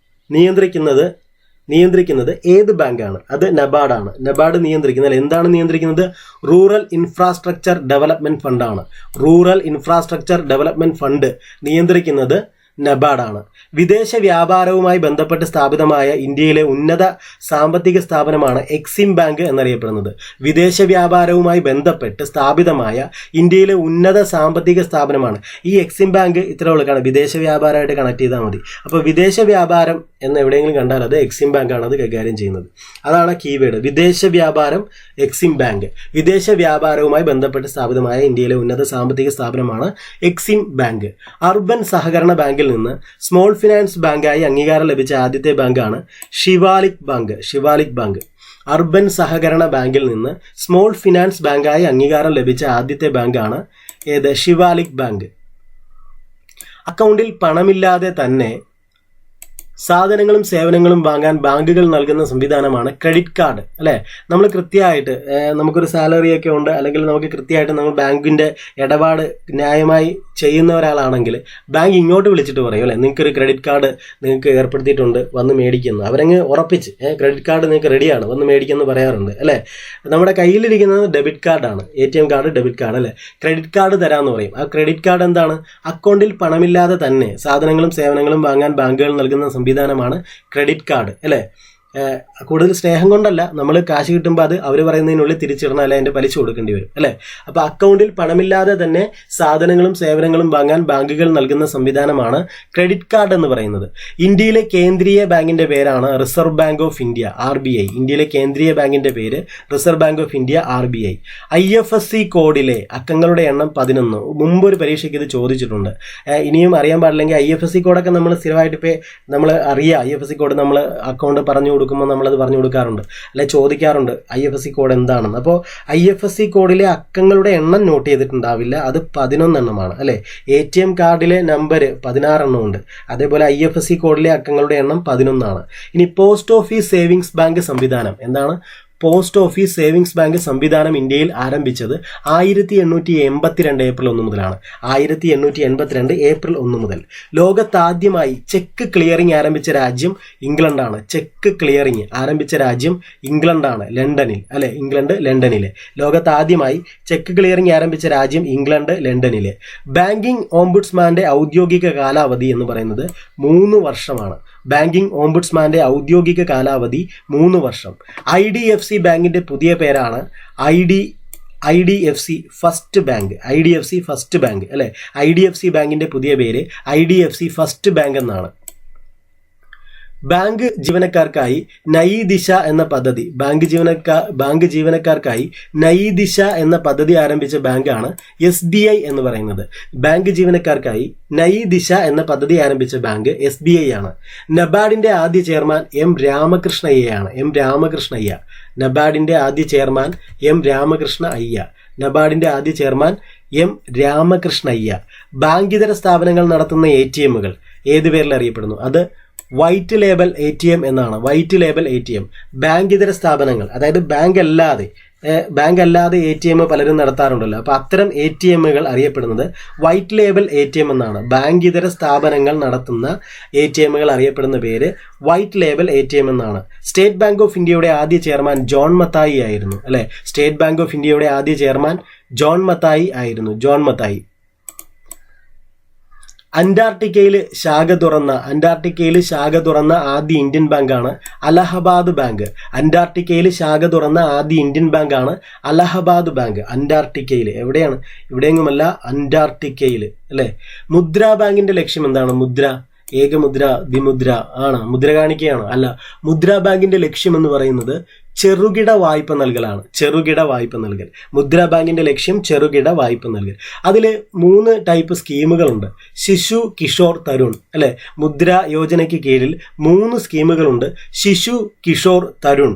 A: നിയന്ത്രിക്കുന്നത് ഏത് ബാങ്കാണ്? അത് നബാർഡാണ്. നബാർഡ് നിയന്ത്രിക്കുന്നത് എന്താണ് നിയന്ത്രിക്കുന്നത്? റൂറൽ ഇൻഫ്രാസ്ട്രക്ചർ ഡെവലപ്മെന്റ് ഫണ്ടാണ്. റൂറൽ ഇൻഫ്രാസ്ട്രക്ചർ ഡെവലപ്മെന്റ് ഫണ്ട് നിയന്ത്രിക്കുന്നത് നബാർഡാണ്. വിദേശ വ്യാപാരവുമായി ബന്ധപ്പെട്ട് സ്ഥാപിതമായ ഇന്ത്യയിലെ ഉന്നത സാമ്പത്തിക സ്ഥാപനമാണ് എക്സിം ബാങ്ക് എന്നറിയപ്പെടുന്നത്. വിദേശ വ്യാപാരവുമായി ബന്ധപ്പെട്ട് സ്ഥാപിതമായ ഇന്ത്യയിലെ ഉന്നത സാമ്പത്തിക സ്ഥാപനമാണ് ഈ എക്സിം ബാങ്ക്. ഇത്ര ഉള്ളതാണ്, വിദേശ വ്യാപാരമായിട്ട് കണക്ട് ചെയ്താൽ മതി. അപ്പോൾ വിദേശ വ്യാപാരം എന്ന് എവിടെയെങ്കിലും കണ്ടാൽ അത് എക്സിം ബാങ്കാണ് അത് കൈകാര്യം ചെയ്യുന്നത്. അതാണ് കീവേഡ്. വിദേശ വ്യാപാരം, എക്സിം ബാങ്ക്. വിദേശ വ്യാപാരവുമായി ബന്ധപ്പെട്ട് സ്ഥാപിതമായ ഇന്ത്യയിലെ ഉന്നത സാമ്പത്തിക സ്ഥാപനമാണ് എക്സിം ബാങ്ക്. അർബൻ സഹകരണ ബാങ്കിൽ നിന്ന് സ്മോൾ ഫിനാൻസ് ബാങ്കായി അംഗീകാരം ലഭിച്ച ആദ്യത്തെ ബാങ്കാണ് ശിവാലിക് ബാങ്ക്. അർബൻ സഹകരണ ബാങ്കിൽ നിന്ന് സ്മോൾ ഫിനാൻസ് ബാങ്കായി അംഗീകാരം ലഭിച്ച ആദ്യത്തെ ബാങ്കാണ് ഏത്? ശിവാലിക് ബാങ്ക്. അക്കൗണ്ടിൽ പണമില്ലാതെ തന്നെ സാധനങ്ങളും സേവനങ്ങളും വാങ്ങാൻ ബാങ്കുകൾ നൽകുന്ന സംവിധാനമാണ് ക്രെഡിറ്റ് കാർഡ് അല്ലേ. നമ്മൾ കൃത്യമായിട്ട് നമുക്കൊരു സാലറി ഒക്കെ ഉണ്ട്, അല്ലെങ്കിൽ നമുക്ക് കൃത്യമായിട്ട് നമ്മൾ ബാങ്കിൻ്റെ ഇടപാട് ന്യായമായി ചെയ്യുന്ന ഒരാളാണെങ്കിൽ ബാങ്ക് ഇങ്ങോട്ട് വിളിച്ചിട്ട് പറയും അല്ലേ, നിങ്ങൾക്കൊരു ക്രെഡിറ്റ് കാർഡ് നിങ്ങൾക്ക് ഏർപ്പെടുത്തിയിട്ടുണ്ട്, വന്ന് മേടിക്കുന്നു. അവരങ്ങ് ഉറപ്പിച്ച് ക്രെഡിറ്റ് കാർഡ് നിങ്ങൾക്ക് റെഡിയാണ്, വന്ന് മേടിക്കുമെന്ന് പറയാറുണ്ട് അല്ലേ. നമ്മുടെ കയ്യിലിരിക്കുന്നത് ഡെബിറ്റ് കാർഡാണ്, ATM കാർഡ്, ഡെബിറ്റ് കാർഡ് അല്ലേ. ക്രെഡിറ്റ് കാർഡ് തരാമെന്ന് പറയും. ആ ക്രെഡിറ്റ് കാർഡ് എന്താണ്? അക്കൗണ്ടിൽ പണമില്ലാതെ തന്നെ സാധനങ്ങളും സേവനങ്ങളും വാങ്ങാൻ ബാങ്കുകൾ നൽകുന്ന സംവിധാനമാണ് ക്രെഡിറ്റ് കാർഡ് അല്ലേ. കൂടുതൽ സ്നേഹം കൊണ്ടല്ല, നമ്മൾ കാശ് കിട്ടുമ്പോൾ അത് അവർ പറയുന്നതിനുള്ളിൽ തിരിച്ചിടണം, അല്ലെ അതിൻ്റെ പലിശ കൊടുക്കേണ്ടി വരും അല്ലേ. അപ്പോൾ അക്കൗണ്ടിൽ പണമില്ലാതെ തന്നെ സാധനങ്ങളും സേവനങ്ങളും വാങ്ങാൻ ബാങ്കുകൾ നൽകുന്ന സംവിധാനമാണ് ക്രെഡിറ്റ് കാർഡ് എന്ന് പറയുന്നത്. ഇന്ത്യയിലെ കേന്ദ്രീയ ബാങ്കിന്റെ പേരാണ് reserve bank of India, RBI. ഇന്ത്യയിലെ കേന്ദ്രീയ ബാങ്കിന്റെ പേര് reserve bank of India, RBI. IFSC കോഡിലെ അക്കങ്ങളുടെ എണ്ണം 11. മുമ്പൊരു പരീക്ഷയ്ക്ക് ഇത് ചോദിച്ചിട്ടുണ്ട്. ഇനിയും അറിയാൻ പാടില്ലെങ്കിൽ IFSC കോഡൊക്കെ നമ്മൾ സ്ഥിരമായിട്ട് ഇപ്പോൾ നമ്മൾ അറിയാം. IFSC കോഡ് നമ്മൾ അക്കൗണ്ട് പറഞ്ഞു കൊടുക്കുമ്പോൾ നമ്മളത് പറഞ്ഞു കൊടുക്കാറുണ്ട്, അല്ലെ ചോദിക്കാറുണ്ട് IFSC കോഡ് എന്താണെന്ന്. അപ്പോൾ IFSC കോഡിലെ അക്കങ്ങളുടെ എണ്ണം നോട്ട് ചെയ്തിട്ടുണ്ടാവില്ല, അത് 11 എണ്ണമാണ് അല്ലേ. ATM കാർഡിലെ നമ്പർ 16 എണ്ണമുണ്ട്. അതേപോലെ IFSC കോഡിലെ അക്കങ്ങളുടെ എണ്ണം 11 ആണ്. ഇനി പോസ്റ്റ് ഓഫീസ് സേവിങ്സ് ബാങ്ക് സംവിധാനം എന്താണ്? പോസ്റ്റ് ഓഫീസ് സേവിങ്സ് ബാങ്ക് സംവിധാനം ഇന്ത്യയിൽ ആരംഭിച്ചത് 1882 ഏപ്രിൽ 1 മുതലാണ്. 1882 ഏപ്രിൽ 1 മുതൽ. ലോകത്താദ്യമായി ചെക്ക് ക്ലിയറിംഗ് ആരംഭിച്ച രാജ്യം ഇംഗ്ലണ്ടാണ്. ചെക്ക് ക്ലിയറിംഗ് ആരംഭിച്ച രാജ്യം ഇംഗ്ലണ്ടാണ്, ലണ്ടനിൽ അല്ലെ. ഇംഗ്ലണ്ട്, ലണ്ടനിലെ. ലോകത്താദ്യമായി ചെക്ക് ക്ലിയറിംഗ് ആരംഭിച്ച രാജ്യം ഇംഗ്ലണ്ട്, ലണ്ടനിലെ. ബാങ്കിംഗ് ഓംബുഡ്സ്മാന്റെ ഔദ്യോഗിക കാലാവധി എന്ന് പറയുന്നത് 3 വർഷമാണ്. ബാങ്കിംഗ് ഓംബുഡ്സ്മാന്റെ ഔദ്യോഗിക കാലാവധി 3 വർഷം. IDFC ബാങ്കിന്റെ പുതിയ പേരാണ് IDFC first bank. IDFC first bank അല്ലെ. IDFC ബാങ്കിന്റെ പുതിയ പേര് IDFC ഫസ്റ്റ് ബാങ്ക് എന്നാണ്. ബാങ്ക് ജീവനക്കാർക്കായി നയി ദിശ എന്ന പദ്ധതി, ബാങ്ക് ജീവനക്കാർക്കായി നയി ദിശ എന്ന പദ്ധതി ആരംഭിച്ച ബാങ്കാണ് SBI എന്ന് പറയുന്നത്. ബാങ്ക് ജീവനക്കാർക്കായി നയി ദിശ എന്ന പദ്ധതി ആരംഭിച്ച ബാങ്ക് SBI ആണ്. നബാർഡിന്റെ ആദ്യ ചെയർമാൻ M രാമകൃഷ്ണയ്യയാണ്. നബാർഡിന്റെ ആദ്യ ചെയർമാൻ M രാമകൃഷ്ണയ്യ. ബാങ്കിതര സ്ഥാപനങ്ങൾ നടത്തുന്ന ATMകൾ ഏത് പേരിൽ അറിയപ്പെടുന്നു? അത് വൈറ്റ് ലേബൽ ATM എന്നാണ്. White label ATM. ബാങ്കിതര സ്ഥാപനങ്ങൾ, അതായത് ബാങ്ക് അല്ലാതെ ATM പലരും നടത്താറുണ്ടല്ലോ. അപ്പോൾ അത്തരം ATMകൾ അറിയപ്പെടുന്നത് വൈറ്റ് ലേബൽ ATM എന്നാണ്. ബാങ്കിതര സ്ഥാപനങ്ങൾ നടത്തുന്ന ATMകൾ അറിയപ്പെടുന്ന പേര് വൈറ്റ് ലേബൽ ATM എന്നാണ്. സ്റ്റേറ്റ് ബാങ്ക് ഓഫ് ഇന്ത്യയുടെ ആദ്യ ചെയർമാൻ ജോൺ മത്തായി ആയിരുന്നു അല്ലെ. സ്റ്റേറ്റ് ബാങ്ക് ഓഫ് ഇന്ത്യയുടെ ആദ്യ ചെയർമാൻ ജോൺ മത്തായി ആയിരുന്നു. അന്റാർട്ടിക്കയിൽ ശാഖ തുറന്ന ആദ്യ ഇന്ത്യൻ ബാങ്കാണ് അലഹബാദ് ബാങ്ക്. അന്റാർട്ടിക്കയിൽ ശാഖ തുറന്ന ആദ്യ ഇന്ത്യൻ ബാങ്കാണ് അലഹബാദ് ബാങ്ക്. അന്റാർട്ടിക്കയിൽ എവിടെയാണ്? ഇവിടെയെങ്ങുമല്ല, അന്റാർട്ടിക്കയിൽ അല്ലേ. മുദ്രാ ബാങ്കിന്റെ ലക്ഷ്യം എന്താണ്? മുദ്ര, ഏകമുദ്ര, ദ്വിമുദ്ര ആണ്? മുദ്ര കാണിക്കുകയാണോ? അല്ല. മുദ്രാ ബാങ്കിന്റെ ലക്ഷ്യം എന്ന് പറയുന്നത് ചെറുകിട വായ്പ നൽകലാണ്. ചെറുകിട വായ്പ നൽകൽ. മുദ്രാ ബാങ്കിന്റെ ലക്ഷ്യം ചെറുകിട വായ്പ നൽകൽ. അതിൽ 3 ടൈപ്പ് സ്കീമുകളുണ്ട്. ശിശു, കിഷോർ, തരുൺ അല്ലെ. മുദ്ര യോജനയ്ക്ക് കീഴിൽ 3 സ്കീമുകളുണ്ട്. ശിശു, കിഷോർ, തരുൺ.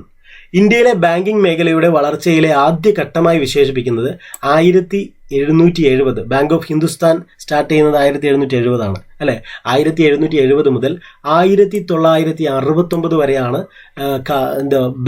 A: ഇന്ത്യയിലെ ബാങ്കിംഗ് മേഖലയുടെ വളർച്ചയിലെ ആദ്യ ഘട്ടമായി വിശേഷിപ്പിക്കുന്നത് 1770. ബാങ്ക് ഓഫ് ഹിന്ദുസ്ഥാൻ സ്റ്റാർട്ട് ചെയ്യുന്നത് 1770 ആണ് അല്ലെ. 1770 മുതൽ 1969 വരെയാണ്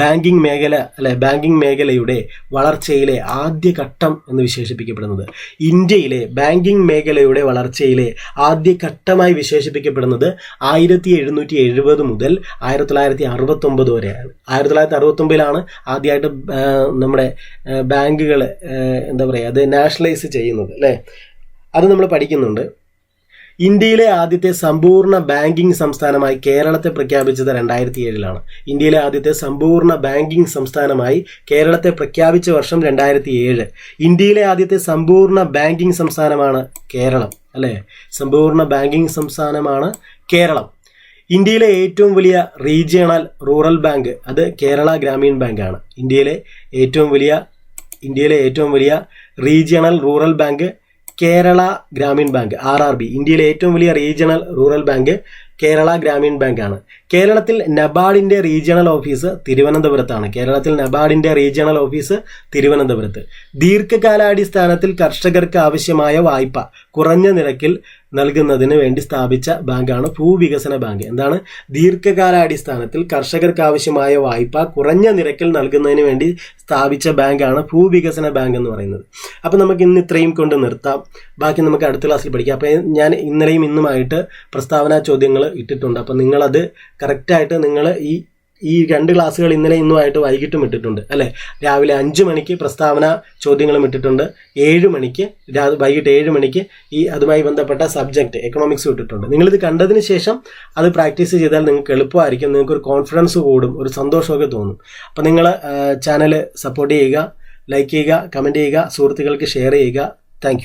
A: ബാങ്കിംഗ് മേഖല അല്ലെ, ബാങ്കിംഗ് മേഖലയുടെ വളർച്ചയിലെ ആദ്യ ഘട്ടം എന്ന് വിശേഷിപ്പിക്കപ്പെടുന്നത്. ഇന്ത്യയിലെ ബാങ്കിംഗ് മേഖലയുടെ വളർച്ചയിലെ ആദ്യ ഘട്ടമായി വിശേഷിപ്പിക്കപ്പെടുന്നത് 1770 മുതൽ 1969 വരെയാണ്. 1969 ആദ്യമായിട്ട് നമ്മുടെ ബാങ്കുകൾ എന്താ പറയുക, അത് നാഷണലൈസ് ചെയ്യുന്നത് അല്ലേ. അത് നമ്മൾ പഠിക്കുന്നുണ്ട്. ഇന്ത്യയിലെ ആദ്യത്തെ സമ്പൂർണ്ണ ബാങ്കിംഗ് സംസ്ഥാനമായി കേരളത്തെ പ്രഖ്യാപിച്ചത് 2007 ഇന്ത്യയിലെ ആദ്യത്തെ സമ്പൂർണ്ണ ബാങ്കിംഗ് സംസ്ഥാനമായി കേരളത്തെ പ്രഖ്യാപിച്ച വർഷം 2007. ഇന്ത്യയിലെ ആദ്യത്തെ സമ്പൂർണ്ണ ബാങ്കിംഗ് സംസ്ഥാനമാണ് കേരളം അല്ലേ. സമ്പൂർണ്ണ ബാങ്കിംഗ് സംസ്ഥാനമാണ് കേരളം. ഇന്ത്യയിലെ ഏറ്റവും വലിയ റീജിയണൽ റൂറൽ ബാങ്ക് അത് കേരള ഗ്രാമീൺ ബാങ്കാണ്. ഇന്ത്യയിലെ ഏറ്റവും വലിയ regional rural bank Kerala Gramin bank, RRB. ഇന്ത്യയിലെ ഏറ്റവും വലിയ regional rural bank Kerala Gramin ബാങ്കാണ്. കേരളത്തിൽ നബാർഡിന്റെ റീജിയണൽ ഓഫീസ് തിരുവനന്തപുരത്ത്. ദീർഘകാലാടിസ്ഥാനത്തിൽ കർഷകർക്ക് ആവശ്യമായ വായ്പ കുറഞ്ഞ നിരക്കിൽ നൽകുന്നതിന് വേണ്ടി സ്ഥാപിച്ച ബാങ്കാണ് ഭൂവികസന ബാങ്ക്. എന്താണ്? ദീർഘകാലാടിസ്ഥാനത്തിൽ കർഷകർക്ക് ആവശ്യമായ വായ്പ കുറഞ്ഞ നിരക്കിൽ നൽകുന്നതിന് വേണ്ടി സ്ഥാപിച്ച ബാങ്കാണ് ഭൂവികസന ബാങ്ക് എന്ന് പറയുന്നത്. അപ്പോൾ നമുക്ക് ഇന്ന് ഇത്രയും കൊണ്ട് നിർത്താം. ബാക്കി നമുക്ക് അടുത്ത ക്ലാസ്സിൽ പഠിക്കാം. അപ്പോൾ ഞാൻ ഇന്നലെയും ഇന്നുമായിട്ട് പ്രസ്താവന ചോദ്യങ്ങൾ ഇട്ടിട്ടുണ്ട്. അപ്പോൾ നിങ്ങളത് കറക്റ്റായിട്ട് നിങ്ങൾ ഈ 2 ക്ലാസ്സുകൾ ഇന്നലെ ഇന്നുമായിട്ട് വൈകിട്ടും ഇട്ടിട്ടുണ്ട് അല്ലേ. രാവിലെ 5 മണിക്ക് പ്രസ്താവന ചോദ്യങ്ങളും ഇട്ടിട്ടുണ്ട്. വൈകിട്ട് 7 മണിക്ക് അതുമായി ബന്ധപ്പെട്ട സബ്ജക്റ്റ് എക്കണോമിക്സ് ഇട്ടിട്ടുണ്ട്. നിങ്ങളിത് കണ്ടതിന് ശേഷം അത് പ്രാക്ടീസ് ചെയ്താൽ നിങ്ങൾക്ക് എളുപ്പമായിരിക്കും. നിങ്ങൾക്കൊരു കോൺഫിഡൻസ് കൂടും, ഒരു സന്തോഷമൊക്കെ തോന്നും. അപ്പോൾ നിങ്ങൾ ചാനൽ സപ്പോർട്ട് ചെയ്യുക, ലൈക്ക് ചെയ്യുക, കമൻറ്റ് ചെയ്യുക, സുഹൃത്തുക്കൾക്ക് ഷെയർ ചെയ്യുക. താങ്ക്